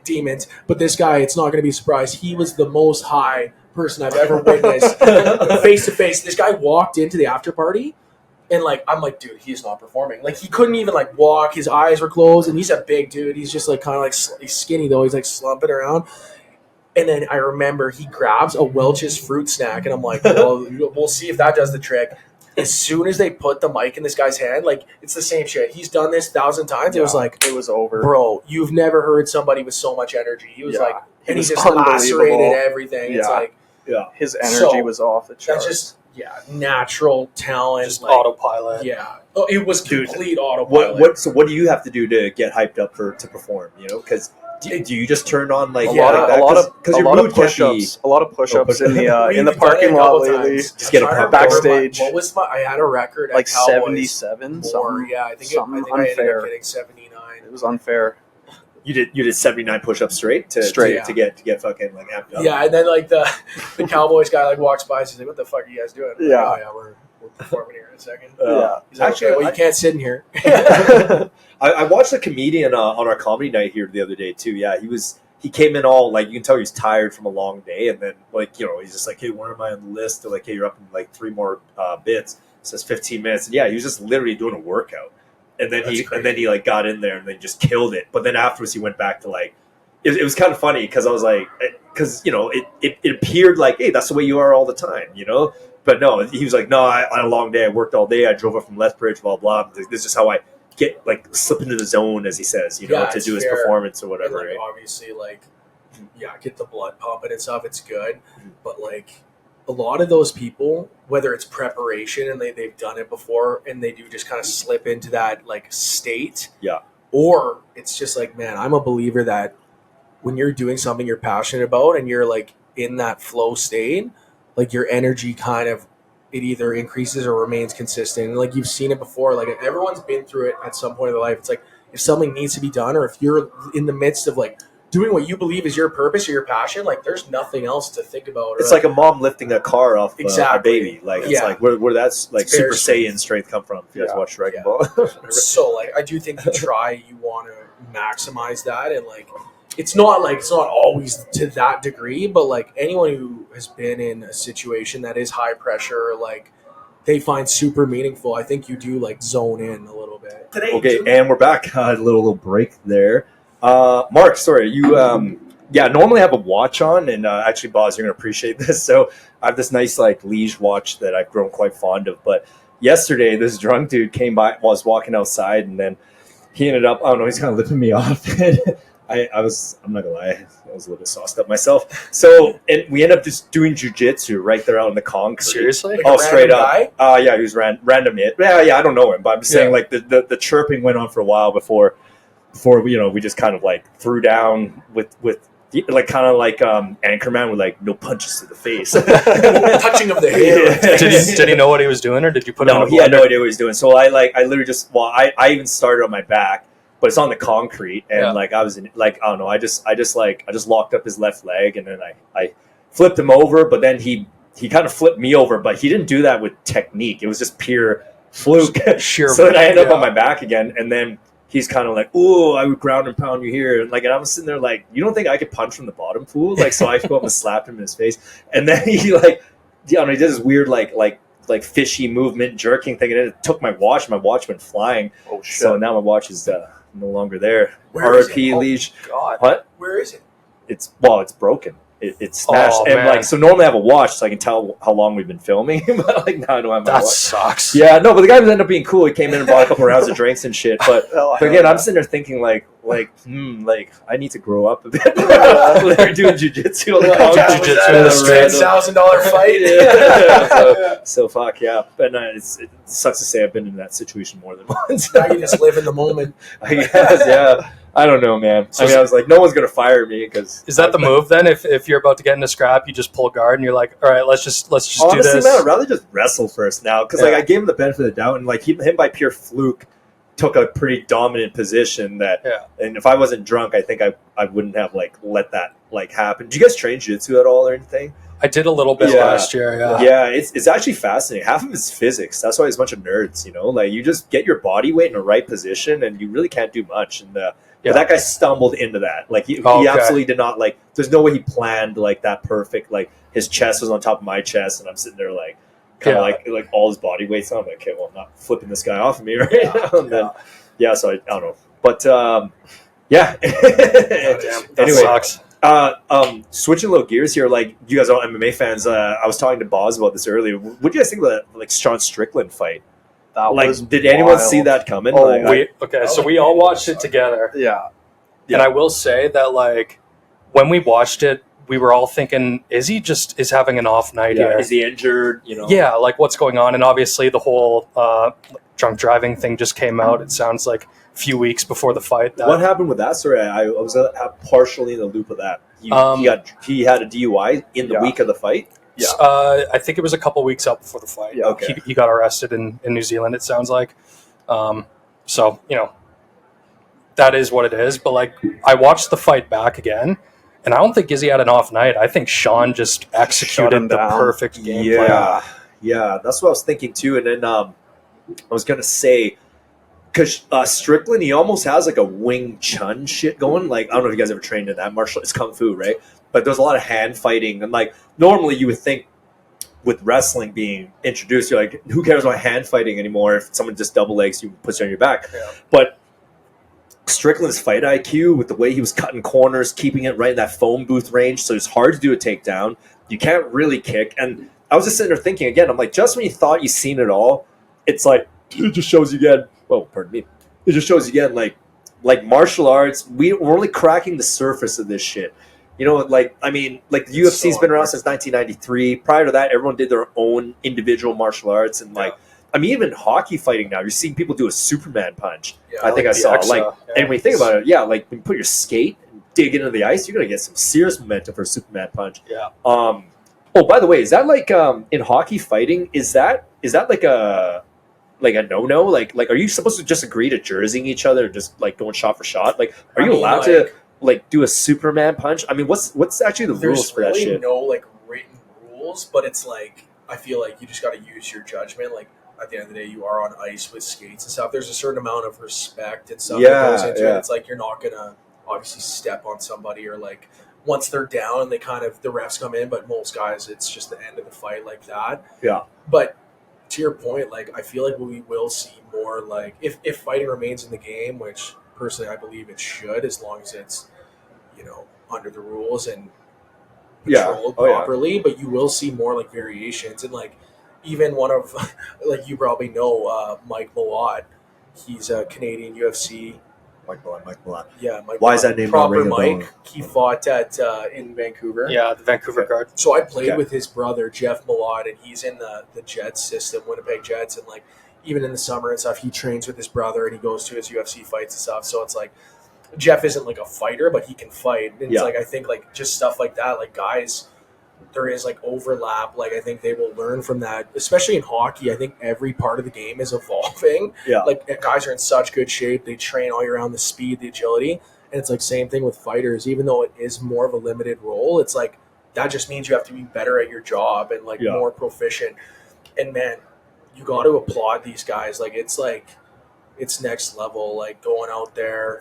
demons, but this guy, it's not going to be a surprise. He was the most high person I've ever witnessed face to face. This guy walked into the after party, and like I'm like, dude, he's not performing. Like he couldn't even like walk. His eyes were closed, and he's a big dude. He's just like kind of like he's skinny though. He's like slumping around. And then I remember he grabs a Welch's fruit snack, and I'm like, well, we'll see if that does the trick. As soon as they put the mic in this guy's hand, like, it's the same shit. He's done this 1,000 times. It was like, it was over. Bro, you've never heard somebody with so much energy. He was like, and he just lacerated everything. It's like, his energy was off the charts. That's just, natural talent. Just like, autopilot. Yeah. Oh, it was complete autopilot. So what do you have to do to get hyped up to perform, because... Do you just turn on like a lot of push-ups in the parking lot lately? Just get a backstage. What was I had a record like at Cowboys. 77. I think I ended up getting 79. It was unfair. You did 79 push-ups straight to get fucking like amped up. Yeah, and then like the Cowboys guy like walks by and he's like, "What the fuck are you guys doing?" Yeah, like, we're performing here in a second. He's like, actually, okay, well, you can't sit in here. I watched a comedian on our comedy night here the other day too. Yeah, he came in all like, you can tell he was tired from a long day, and then like he's just like, hey, where am I on the list? They're like, hey, you're up in like 3 more bits. It says 15 minutes, and he was just literally doing a workout, and then he like got in there and then just killed it. But then afterwards he went back to like it was kind of funny because I was like, because it appeared like, hey, that's the way you are all the time, But no, he was like, no, I had a long day. I worked all day. I drove up from Lethbridge, blah, blah. This is how I get, like, slip into the zone, as he says, to do his performance or whatever. And, like, right? obviously, like, get the blood pumping and stuff. It's good. But, like, a lot of those people, whether it's preparation and they've done it before and they do just kind of slip into that, like, state. Yeah. Or it's just like, man, I'm a believer that when you're doing something you're passionate about and you're, like, in that flow state, like, your energy kind of it either increases or remains consistent. And like you've seen it before, like everyone's been through it at some point in their life. It's like if something needs to be done, or if you're in the midst of like doing what you believe is your purpose or your passion, like there's nothing else to think about. It's like a mom lifting a car off a baby. Like it's Yeah. like where that's like It's Super very Saiyan strength come from. If you guys Yeah. watch Dragon Yeah. Ball. So like I do think you want to maximize that, and like it's not always to that degree, but like anyone who has been in a situation that is high pressure, like they find super meaningful, I think you do like zone in a little bit. Okay, and we're back. A little break there. Mark, sorry, you normally have a watch on, and actually, Bozz, you're gonna appreciate this. So I have this nice like liege watch that I've grown quite fond of. But yesterday, this drunk dude came by while I was walking outside, and then he ended up, I don't know, he's kind of lifting me off. I'm not gonna lie, I was a little bit sauced up myself. So, and we ended up just doing jujitsu right there out in the concrete. Seriously? Like Oh, a straight random up. Yeah, he was random. Yeah, I don't know him, but I'm just saying like the chirping went on for a while before we just kind of like threw down with like kind of like Anchorman with like no punches to the face. touching of the hair. Did he know what he was doing, or did you put him No, in a he had no blender? idea what he was doing. So I literally just I even started on my back, but it's on the concrete, and like I was in like I don't know, I just locked up his left leg, and then I flipped him over, but then he kind of flipped me over, but he didn't do that with technique. It was just pure fluke. Sure. So then I ended up on my back again, and then he's kind of like, "Ooh, I would ground and pound you here," and I'm sitting there like, "You don't think I could punch from the bottom, fool?" Like, so I go up and slapped him in his face, and then he like, he did this weird like fishy movement, jerking thing, and it took my watch. My watch went flying. Oh shit! So now my watch is no longer there. Where is RIP it? Liege. God. What? Where is it? It's broken. It's smashed. Oh, and man. like, so normally I have a watch so I can tell how long we've been filming, but like now I don't have my That watch. sucks. Yeah, no, but the guy ended up being cool. He came in and bought a couple rounds of drinks and shit. But again, I'm sitting there thinking like I need to grow up a bit. They're doing jujitsu on the concrete. Jujitsu in the streets. $10,000 fight. Yeah. So fuck yeah. But it sucks to say I've been in that situation more than once. Now you just live in the moment. I guess, yeah. I don't know, man. So I was like, no one's gonna fire me because Is that the move then? If you're about to get in a scrap, you just pull guard and you're like, all right, let's just honestly, do this. man, I'd rather just wrestle first now because Yeah. I gave him the benefit of the doubt, and like him by pure fluke took a pretty dominant position that. Yeah. And if I wasn't drunk, I think I wouldn't have like let that like happen. Do you guys train jiu-jitsu at all or anything? I did a little bit Yeah. last year. Yeah. Yeah, it's actually fascinating. Half of it's physics. That's why there's a bunch of nerds. Like you just get your body weight in the right position, and you really can't do much. And Yeah. but that guy stumbled into that. Like he Okay. absolutely did not like. There's no way he planned like that perfect. Like his chest was on top of my chest, and I'm sitting there like kind of like all his body weight's on. I'm like, okay, well, I'm not flipping this guy off of me right now. And then, so I don't know, but yeah. That Anyway. sucks. Switching a little gears here, like you guys are all MMA fans. I was talking to Bozz about this earlier. What do you guys think of that, like Shawn Strickland fight? That Like, was did anyone wild. see that coming? Oh, Like, So we all watched it together, Yeah, and I will say that like when we watched it, we were all thinking, is he having an off night here? is he injured? Yeah, like what's going on? And obviously the whole drunk driving thing just came out. It sounds like a few weeks before the fight. What happened with that? Sorry, I was partially in the loop of that. He had a DUI in the week of the fight. Yeah. I think it was a couple weeks out before the fight. Yeah. Okay. He got arrested in New Zealand, it sounds like. So, that is what it is. But, like, I watched the fight back again, and I don't think Izzy had an off night. I think Shawn just Shut him executed the down. perfect game plan. Yeah, that's what I was thinking too. And then I was gonna say, because Strickland, he almost has like a Wing Chun shit going. Like I don't know if you guys ever trained in that martial. It's kung fu, right? But there's a lot of hand fighting, and like normally you would think with wrestling being introduced, you're like, who cares about hand fighting anymore? If someone just double legs you, puts you on your back. Yeah. But Strickland's fight IQ, with the way he was cutting corners, keeping it right in that phone booth range, so it's hard to do a takedown. You can't really kick. And I was just sitting there thinking again, I'm like, just when you thought you've seen it all, it's like, it just shows you again. Oh, pardon me. It just shows you again, like martial arts, we're only cracking the surface of this shit. The UFC's been around since 1993. Prior to that, everyone did their own individual martial arts. And even hockey fighting now, you're seeing people do a Superman punch. Yeah, I think I saw. And when you think about it, like when you put your skate and dig into the ice, you're going to get some serious momentum for a Superman punch. Yeah. Oh, by the way, is that like in hockey fighting? Is that like a no? Like are you supposed to just agree to jerseying each other, just like going shot for shot? Like, are you allowed to like do a Superman punch? I mean, what's actually the rules for that shit? There's really no like written rules, but it's like I feel like you just got to use your judgment. Like at the end of the day, you are on ice with skates and stuff. There's a certain amount of respect and stuff that goes into it. It's like you're not gonna obviously step on somebody or like once they're down and they kind of the refs come in, but most guys it's just the end of the fight like that. Yeah. But to your point, like I feel like we will see more like if fighting remains in the game, which personally I believe it should, as long as it's under the rules and controlled properly. But you will see more like variations and like even one of like you probably know Mike Malott. He's a Canadian UFC. Mike Malott. Yeah, Mike. Why is that name proper Mike? He fought at in Vancouver. Yeah, the Vancouver card. So I played with his brother Jeff Malott, and he's in the Jets system, Winnipeg Jets, and like even in the summer and stuff, he trains with his brother and he goes to his UFC fights and stuff. So it's like Jeff isn't like a fighter, but he can fight. And it's like I think like just stuff like that, like guys. There is like overlap. Like I think they will learn from that, especially in hockey. I think every part of the game is evolving. Yeah, like guys are in such good shape. They train all year round, the speed, the agility, and it's like same thing with fighters. Even though it is more of a limited role, it's like that just means you have to be better at your job and like more proficient. And man, you got to applaud these guys. Like it's next level. Like going out there.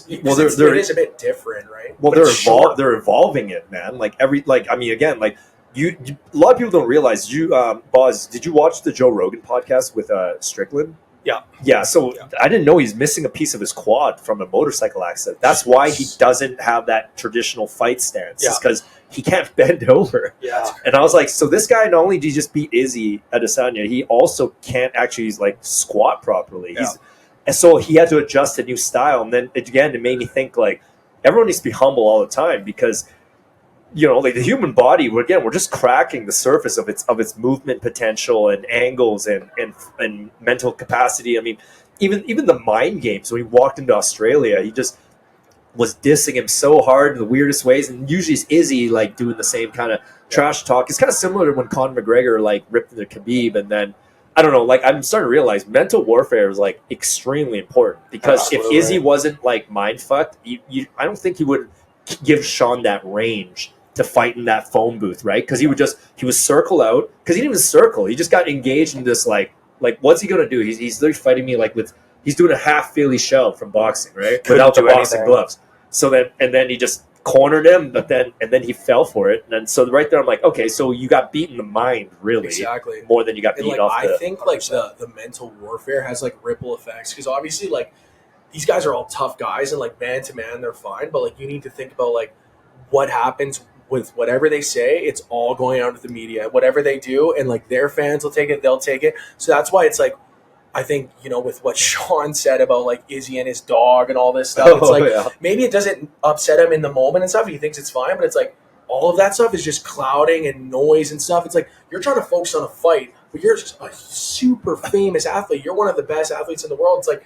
It is a bit different, right? Well, they're evolving it, man. Like I mean, again, like you a lot of people don't realize. Bozz, did you watch the Joe Rogan podcast with Strickland? Yeah. So I didn't know he's missing a piece of his quad from a motorcycle accident. That's why he doesn't have that traditional fight stance. It's because he can't bend over. Yeah. And I was like, so this guy, not only did he just beat Izzy Adesanya, he also can't actually like squat properly. And so he had to adjust to a new style. And then again, it made me think like everyone needs to be humble all the time because, like the human body, we're just cracking the surface of its movement potential and angles and mental capacity. I mean, even the mind games. When he walked into Australia, he just was dissing him so hard in the weirdest ways. And usually it's Izzy like doing the same kind of trash talk. It's kind of similar to when Conor McGregor like ripped into Khabib and then. I don't know, like I'm starting to realize mental warfare is like extremely important because if Izzy wasn't like mind fucked, I don't think he would give Shawn that range to fight in that phone booth, right? Because he was circle out because he didn't even circle, he just got engaged in this like what's he gonna do? He's literally fighting me like he's doing a half Philly shell from boxing, right? Without the boxing gloves. So then he just cornered him, but then he fell for it, and then so right there I'm like, okay, so you got beat in the mind, really, exactly more than you got beat like, off. I think like the mental warfare has like ripple effects because obviously like these guys are all tough guys and like man to man they're fine, but like you need to think about like what happens with whatever they say. It's all going out to the media, whatever they do, and like their fans will take it, they'll take it. So that's why it's like I think, with what Shawn said about like Izzy and his dog and all this stuff, it's maybe it doesn't upset him in the moment and stuff. He thinks it's fine, but it's like all of that stuff is just clouding and noise and stuff. It's like you're trying to focus on a fight, but you're just a super famous athlete. You're one of the best athletes in the world. It's like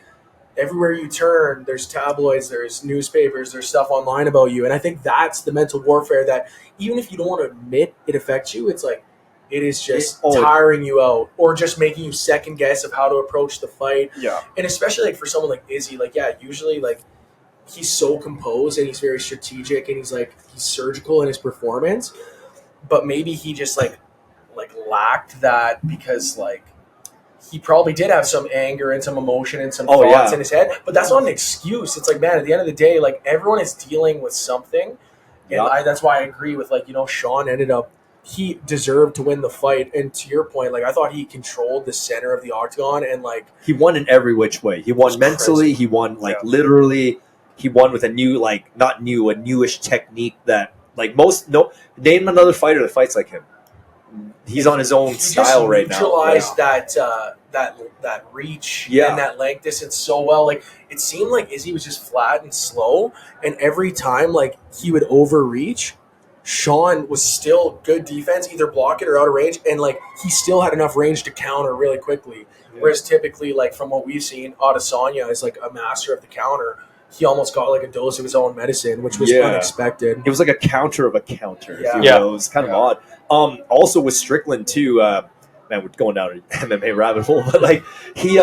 everywhere you turn, there's tabloids, there's newspapers, there's stuff online about you. And I think that's the mental warfare that even if you don't want to admit it affects you, it's like, it is just tiring you out or just making you second guess of how to approach the fight. Yeah. And especially like for someone like Izzy, like, usually like he's so composed and he's very strategic and he's surgical in his performance, but maybe he just like lacked that because like he probably did have some anger and some emotion and some thoughts in his head, but that's not an excuse. It's like, man, at the end of the day, like everyone is dealing with something. And that's why I agree with like, Shawn he deserved to win the fight, and to your point, like I thought he controlled the center of the octagon, and like he won in every which way. He won mentally. Crazy. He won literally. He won with a newish technique that like name another fighter that fights like him. He's on his own style right now. Neutralized that reach and that leg distance so well. Like it seemed like Izzy was just flat and slow, and every time like he would overreach, Shawn was still good defense, either block it or out of range, and like he still had enough range to counter really quickly. Yeah. Whereas typically, like from what we've seen, Adesanya is like a master of the counter. He almost got like a dose of his own medicine, which was unexpected. It was like a counter of a counter. Yeah. It was kind of odd. Also with Strickland too, man, we're going down an MMA rabbit hole, but like he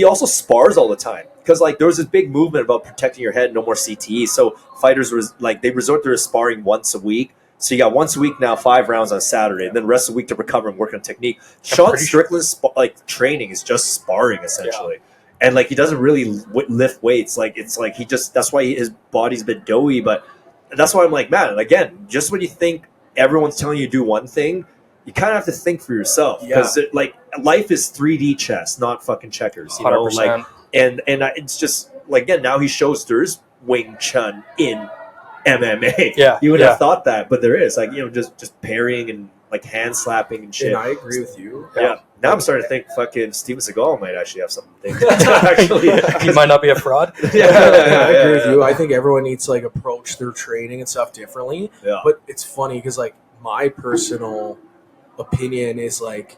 also spars all the time because like there was this big movement about protecting your head, no more CTE. So fighters they resort to sparring once a week. So you got once a week now, 5 rounds on Saturday, and then the rest of the week to recover and work on technique. Shawn Strickland's training is just sparring essentially, and like he doesn't really lift weights. Like it's like that's why his body's been doughy. But that's why I'm like, man, again, just when you think everyone's telling you to do one thing, you kind of have to think for yourself because like life is 3D chess, not fucking checkers. You know, 100%. like and it's just like again now he shows there's Wing Chun in MMA. Yeah, you would have thought that, but there is like just parrying and like hand slapping and shit. And I agree with you. Yeah. Now I'm starting to think fucking Steven Seagal might actually have something. Actually, he might not be a fraud. I agree with you. I think everyone needs to like approach their training and stuff differently. Yeah. But it's funny because like my personal opinion is like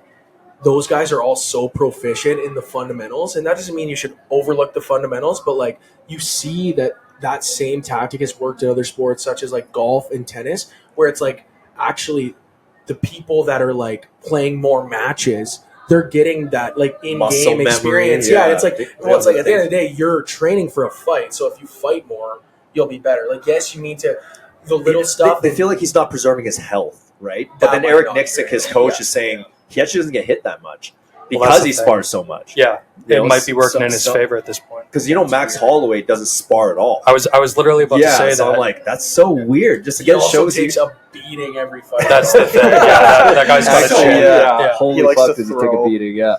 those guys are all so proficient in the fundamentals, and that doesn't mean you should overlook the fundamentals, but like you see that same tactic has worked in other sports such as like golf and tennis, where it's like actually the people that are like playing more matches, they're getting that like in-game experience. Yeah, it's like it's like at the end of the day, you're training for a fight. So if you fight more, you'll be better. Like yes, you need to the little stuff. They feel like he's not preserving his health, right? But then Eric Nixick, his coach, is saying he actually doesn't get hit that much because he spars so much. Yeah, it might be working in his favor at this point. Because Max Holloway doesn't spar at all. I was literally about to say so that. I'm like, that's so weird. Just again shows takes a beating every fight. That's the thing. Yeah, that guy's got a chin. Yeah. Holy fuck, does he take a beating? Yeah.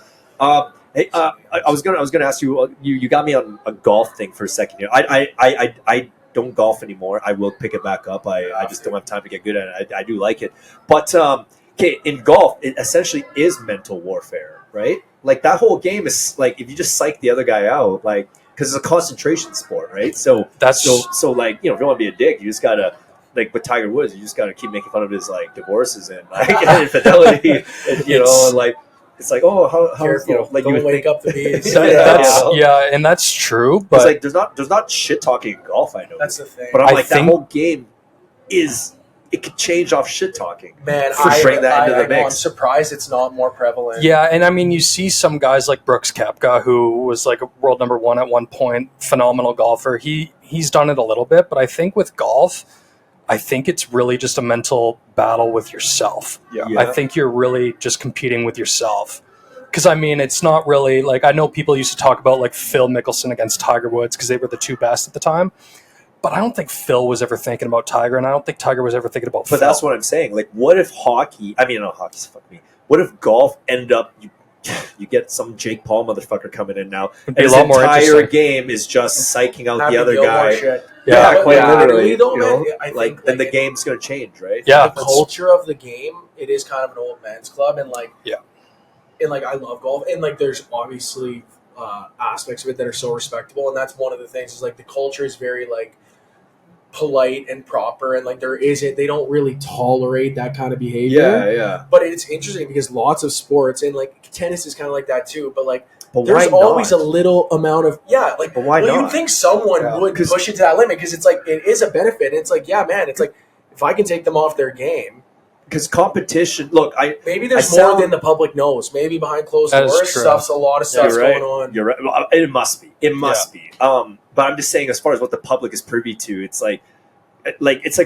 Hey, I was gonna ask you. You got me on a golf thing for a second here. I don't golf anymore. I will pick it back up. I just don't have time to get good at it. I do like it, but okay, in golf, it essentially is mental warfare, right? Like that whole game is like if you just psych the other guy out, like because it's a concentration sport, right? So that's so like if you don't want to be a dick, you just gotta like with Tiger Woods, you just gotta keep making fun of his like divorces and like infidelity, and, and like. It's like, oh, how like don't you would wake think. up the bees. And that's true. But like, there's not shit talking in golf. I know that's the thing. But I'm like, that whole game it could change off shit talking. Man, bring that into the mix. I'm surprised it's not more prevalent. Yeah, and I mean, you see some guys like Brooks Koepka, who was like a world number 1 at one point, phenomenal golfer. He's done it a little bit, but I think with golf, I think it's really just a mental battle with yourself. Yeah. I think you're really just competing with yourself. Because, I mean, it's not really like I know people used to talk about like Phil Mickelson against Tiger Woods because they were the two best at the time. But I don't think Phil was ever thinking about Tiger, and I don't think Tiger was ever thinking about Phil. But that's what I'm saying. Like, what if hockey's fuck me. What if golf ended up you get some Jake Paul motherfucker coming in now, and his entire game is just psyching out the other guy. Yeah, quite literally. Though, man, I think then the game's going to change, right? Yeah, the culture of the game, it is kind of an old man's club, and like, and like I love golf, and like there's obviously aspects of it that are so respectable, and that's one of the things is like the culture is very like polite and proper, and like they don't really tolerate that kind of behavior. Yeah. But it's interesting because lots of sports, and like tennis is kind of like that too, but like. But there's always a little amount of but why not? You'd think someone would push it to that limit because it's like it is a benefit. And it's like it's like if I can take them off their game, because competition. Look, maybe there's more than the public knows. Maybe behind closed doors, a lot of stuff's going on. You're right. Well, it must be. It must be. But I'm just saying, as far as what the public is privy to, it's like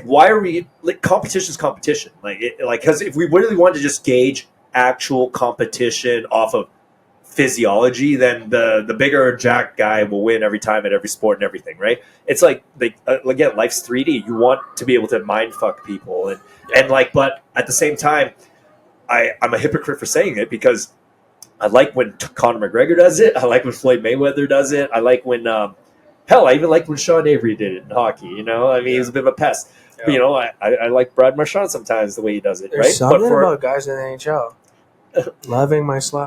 why are we like competition's competition? Because if we really wanted to just gauge actual competition off of physiology, then the bigger jack guy will win every time at every sport and everything, right? It's like again, life's 3D. You want to be able to mind fuck people and like, but at the same time, I'm a hypocrite for saying it because I like when Conor McGregor does it. I like when Floyd Mayweather does it. I like when I even like when Shawn Avery did it in hockey. I mean, he was a bit of a pest. Yeah. But, I like Brad Marchand sometimes the way he does it. There's right? something about guys in the NHL.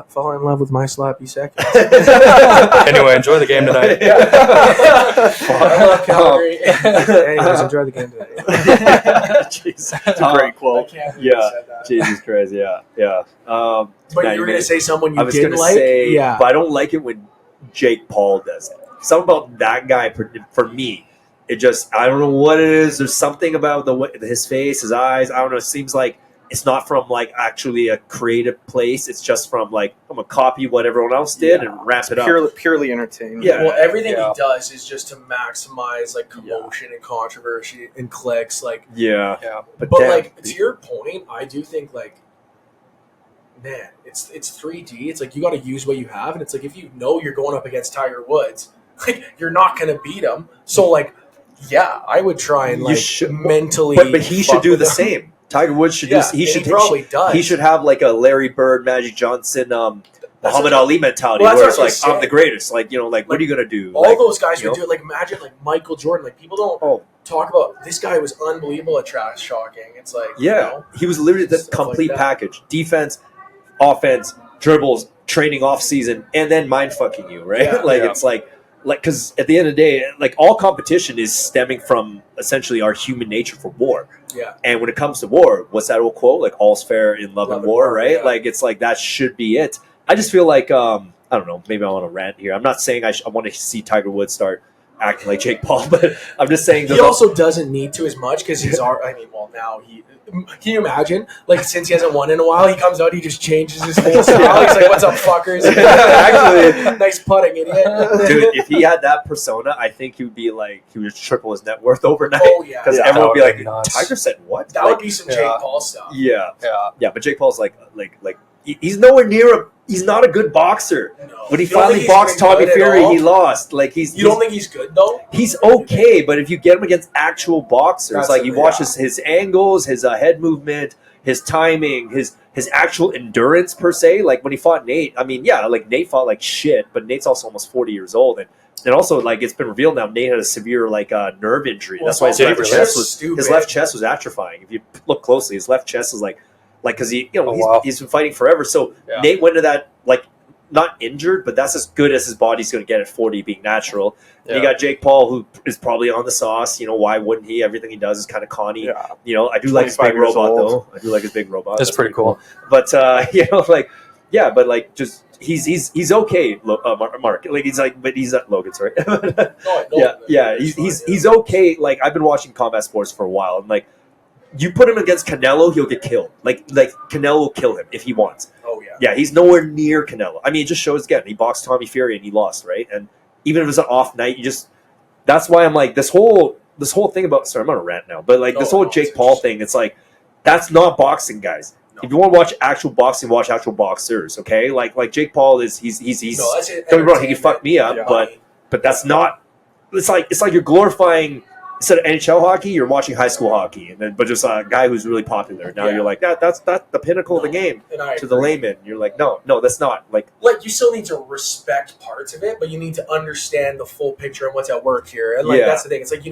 Falling in love with my sloppy seconds. Anyway, enjoy the game tonight. I love Calgary. Anyways, enjoy the game tonight. Jeez. That's a great quote. Jesus Christ, yeah. But you were going to say someone you I was didn't gonna like? say, but I don't like it when Jake Paul does it. Something about that guy, for me, it just, I don't know what it is. There's something about his face, his eyes. I don't know. It seems like it's not from like actually a creative place. It's just from like I'm gonna copy what everyone else did and wrap it up. Purely entertaining. Yeah. Well, everything he does is just to maximize like commotion and controversy and clicks. Like But like to your point, I do think like, man, it's 3D. It's like you got to use what you have, and it's like if you know you're going up against Tiger Woods, like you're not gonna beat him. So like, yeah, I would try and like mentally. But he should do the same. Tiger Woods should do. He probably does. He should have like a Larry Bird, Magic Johnson, Muhammad Ali mentality, where it's like I'm the greatest. Like like what are you gonna do? All those guys would do it. Like imagine like Michael Jordan. Like people don't talk about this guy was unbelievable at trash talking. It's like he was literally the complete package: defense, offense, dribbles, training off season, and then mind fucking you, right? It's like because at the end of the day, like all competition is stemming from essentially our human nature for war. Yeah. And when it comes to war, what's that old quote? Like all's fair in love and war, right? Yeah. Like it's like that should be it. I just feel like I don't know. Maybe I want to rant here. I'm not saying I want to see Tiger Woods start acting like Jake Paul, but I'm just saying he also doesn't need to as much because he's. I mean, well, now he. Can you imagine? Like since he hasn't won in a while, he comes out, he just changes his whole style. He's like, "What's up, fuckers?" Actually, nice putting, idiot. Dude, if he had that persona, I think he would be like he would just triple his net worth overnight. Oh yeah, because everyone would be like, "Tiger said what?" That would be some Jake Paul stuff. Yeah. But Jake Paul's like he's nowhere near he's not a good boxer. No. When he finally boxed Tommy Fury, he lost. Like You don't think he's good though? He's okay, but if you get him against actual boxers, like you watch his angles, his head movement, his timing, his actual endurance per se. Like when he fought Nate, I mean, like Nate fought like shit, but Nate's also almost 40 years old, and also like it's been revealed now Nate had a severe like nerve injury. Well, that's why his left chest was atrophying. If you look closely, his left chest is like because he's been fighting forever. So Nate went to that like not injured, but that's as good as his body's going to get at 40 being natural. And you got Jake Paul, who is probably on the sauce. Why wouldn't he? Everything he does is kind of conny. I do like his big robot though. I do like his big robot. That's pretty cool. But just he's okay, Mark. Like he's like, but he's not Logan. Sorry. He's okay. Like I've been watching combat sports for a while, and like you put him against Canelo, he'll get killed. Like Canelo will kill him if he wants. Oh yeah. Yeah, he's nowhere near Canelo. I mean, it just shows again. He boxed Tommy Fury and he lost, right? And even if it's an off night, that's why I'm like this whole thing about. Sorry, I'm on a rant now, but like this whole Jake Paul thing, it's like that's not boxing, guys. No. If you want to watch actual boxing, watch actual boxers. Okay, like Jake Paul is he's. Don't get me wrong, he can fuck me up, but that's not. It's like you're glorifying. Instead of NHL hockey, you're watching high school hockey, but just a guy who's really popular. Now you're like that's the pinnacle of the game to the layman. You're like, no, that's not like you still need to respect parts of it, but you need to understand the full picture and what's at work here. And that's the thing. It's like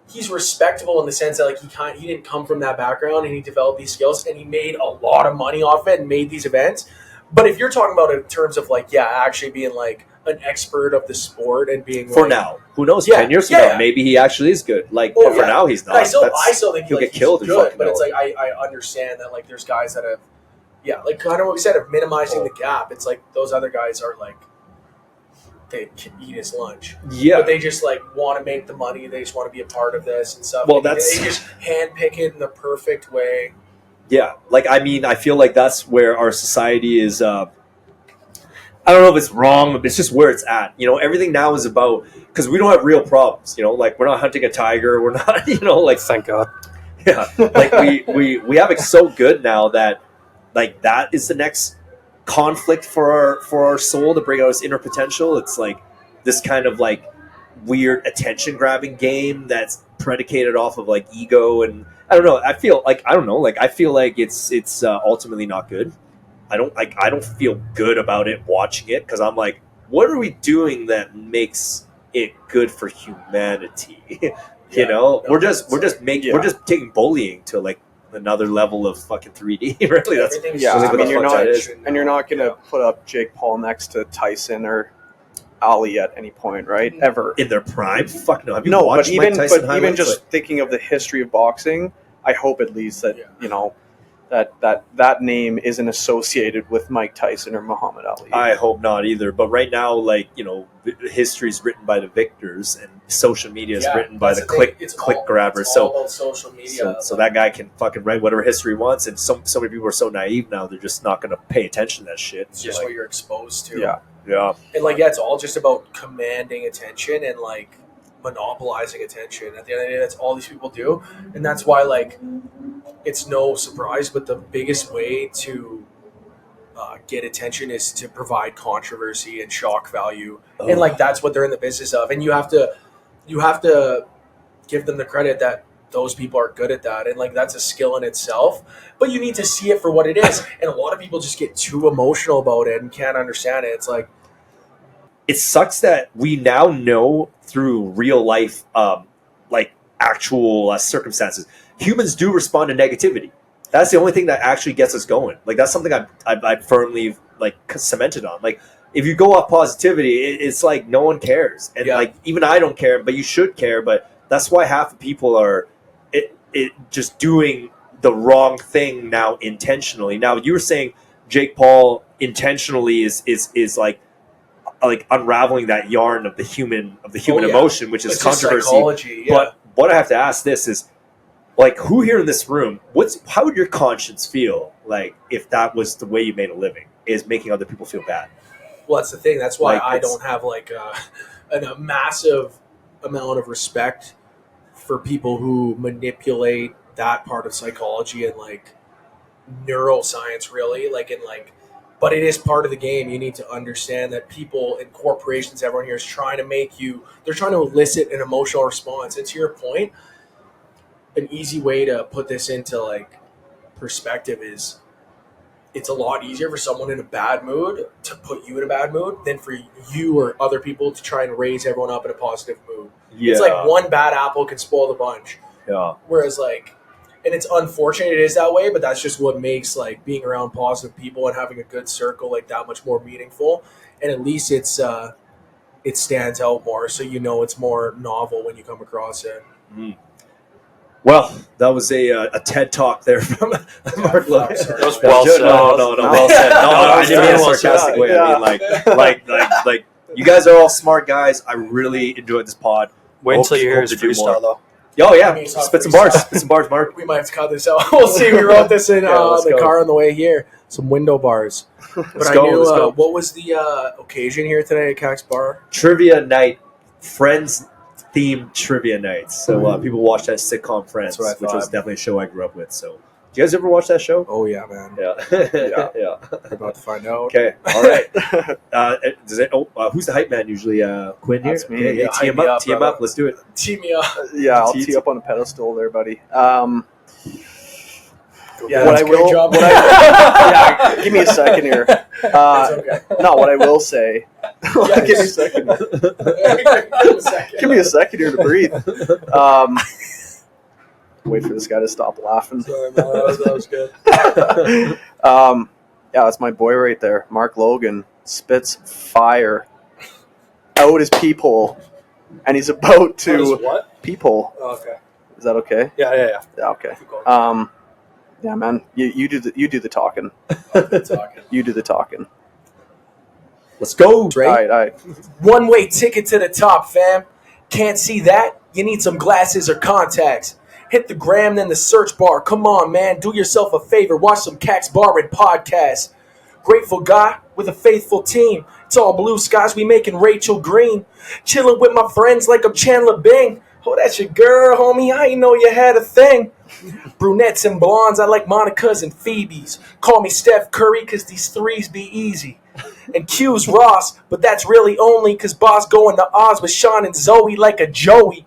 he's respectable in the sense that like he didn't come from that background and he developed these skills and he made a lot of money off it and made these events. But if you're talking about it in terms of like actually being like an expert of the sport and being for now, who knows? 10 years from now, maybe he actually is good. Like, but for now, he's not. I still think he'll get killed. Good, but it's like I understand that like there's guys that have, like kind of what we said of minimizing the gap. It's like those other guys are like they can eat his lunch. Yeah, but they just like want to make the money. They just want to be a part of this and stuff. Well, they just handpick it in the perfect way. Yeah, like I mean, I feel like that's where our society is. I don't know if it's wrong, but it's just where it's at. Everything now is about because we don't have real problems. Like we're not hunting a tiger. We're not. Like thank God. Yeah, like we have it so good now that like that is the next conflict for our soul to bring out its inner potential. It's like this kind of like weird attention grabbing game that's predicated off of like ego and I don't know. I feel like it's ultimately not good. I don't feel good about it watching it because I'm like, what are we doing that makes it good for humanity? We're just taking bullying to like another level of fucking 3D. Really, that's I mean, you're not gonna put up Jake Paul next to Tyson or Ali at any point, right? Ever in their prime? Fuck no. Have you watched Mike Tyson highlights? Even just thinking of the history of boxing, I hope at least that that name isn't associated with Mike Tyson or Muhammad Ali. I hope not either. But right now, like, you know, history is written by the victors, and social media is written by the click grabbers. It's all about social media. So that guy can fucking write whatever history he wants, and so many people are so naive now, they're just not going to pay attention to that shit. It's just what you're exposed to. Yeah. And like, it's all just about commanding attention and like monopolizing attention. At the end of the day, that's all these people do, and that's why, like, it's no surprise, but the biggest way to get attention is to provide controversy and shock value, and like that's what they're in the business of. And you have to give them the credit that those people are good at that, and like that's a skill in itself. But you need to see it for what it is, and a lot of people just get too emotional about it and can't understand it. It's like, it sucks that we now know through real life, like actual circumstances, humans do respond to negativity. That's the only thing that actually gets us going. Like, that's something I firmly like cemented on. Like, if you go off positivity, it's like no one cares, and like even I don't care, but you should care. But that's why half the people are it just doing the wrong thing now intentionally. Now, you were saying Jake Paul intentionally is like unraveling that yarn of the human emotion, which is controversy. But what I have to ask this is, like, who here in this room, how would your conscience feel like if that was the way you made a living, is making other people feel bad? Well, that's the thing. That's why I don't have like a massive amount of respect for people who manipulate that part of psychology and like neuroscience, really. But it is part of the game. You need to understand that people and corporations, everyone here is trying to they're trying to elicit an emotional response. And to your point, an easy way to put this into like perspective is, it's a lot easier for someone in a bad mood to put you in a bad mood than for you or other people to try and raise everyone up in a positive mood. Yeah. It's like one bad apple can spoil the bunch. Yeah. Whereas like, and it's unfortunate it is that way, but that's just what makes like being around positive people and having a good circle like that much more meaningful. And at least it stands out more, so you know it's more novel when you come across it. Mm. Well, that was a TED Talk there from Mark Logan. That was well said. No, well said. No, I didn't mean a sarcastic way. I mean, like, you guys are all smart guys. I really enjoyed this pod. Wait until you hear his freestyle, though. Oh, yeah. Spit some bars, Mark. We might have to cut this out. We'll see. We wrote this in the car on the way here. Some window bars. Let's go. What was the occasion here today at Kaks Bar? Trivia night. Friends-themed trivia nights. So people watch that sitcom Friends, which was definitely a show I grew up with. So, do you guys ever watch that show? Oh, yeah, man. Yeah. Yeah. We're about to find out. Okay. All right. Who's the hype man usually? Quinn here? That's me. Yeah, tee him up. Let's do it. Tee me up. Yeah, I'll tee up on a pedestal there, buddy. Yeah, what I will. job. Yeah, give me a second here. Okay. No, what I will say. Give me a second. Give me a second here to breathe. Wait for this guy to stop laughing. Sorry, man, that was good. Yeah, that's my boy right there. Mark Logan spits fire out his peephole, and he's about to peephole. Oh, okay. Is that okay? Yeah. Yeah. Okay. Yeah, man. You do the talking. You do the talking. Let's go. All right. One-way ticket to the top, fam. Can't see that? You need some glasses or contacts. Hit the gram, then the search bar. Come on, man. Do yourself a favor. Watch some Kaks Bar and Podcast. Grateful guy with a faithful team. It's all blue skies. We making Rachel green. Chilling with my friends like I'm Chandler Bing. Oh, that's your girl, homie. I ain't know you had a thing. Brunettes and blondes, I like Monica's and Phoebe's. Call me Steph Curry, because these threes be easy. And Q's Ross, but that's really only because Bozz going to Oz with Shawn and Zoe like a Joey.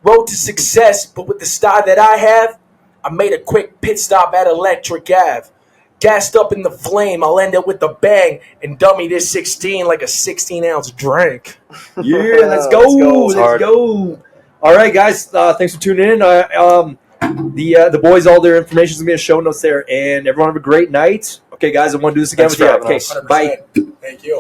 Road to success, but with the style that I have, I made a quick pit stop at Electric Ave. Gassed up in the flame, I'll end it with a bang and dummy this 16 like a 16-ounce drink. Yeah, let's go. Let's go. All right, guys. Thanks for tuning in. The boys, all their information is going to be in show notes there. And everyone have a great night. Okay, guys, I want to do this again with you. Okay, 100%. bye. Thank you.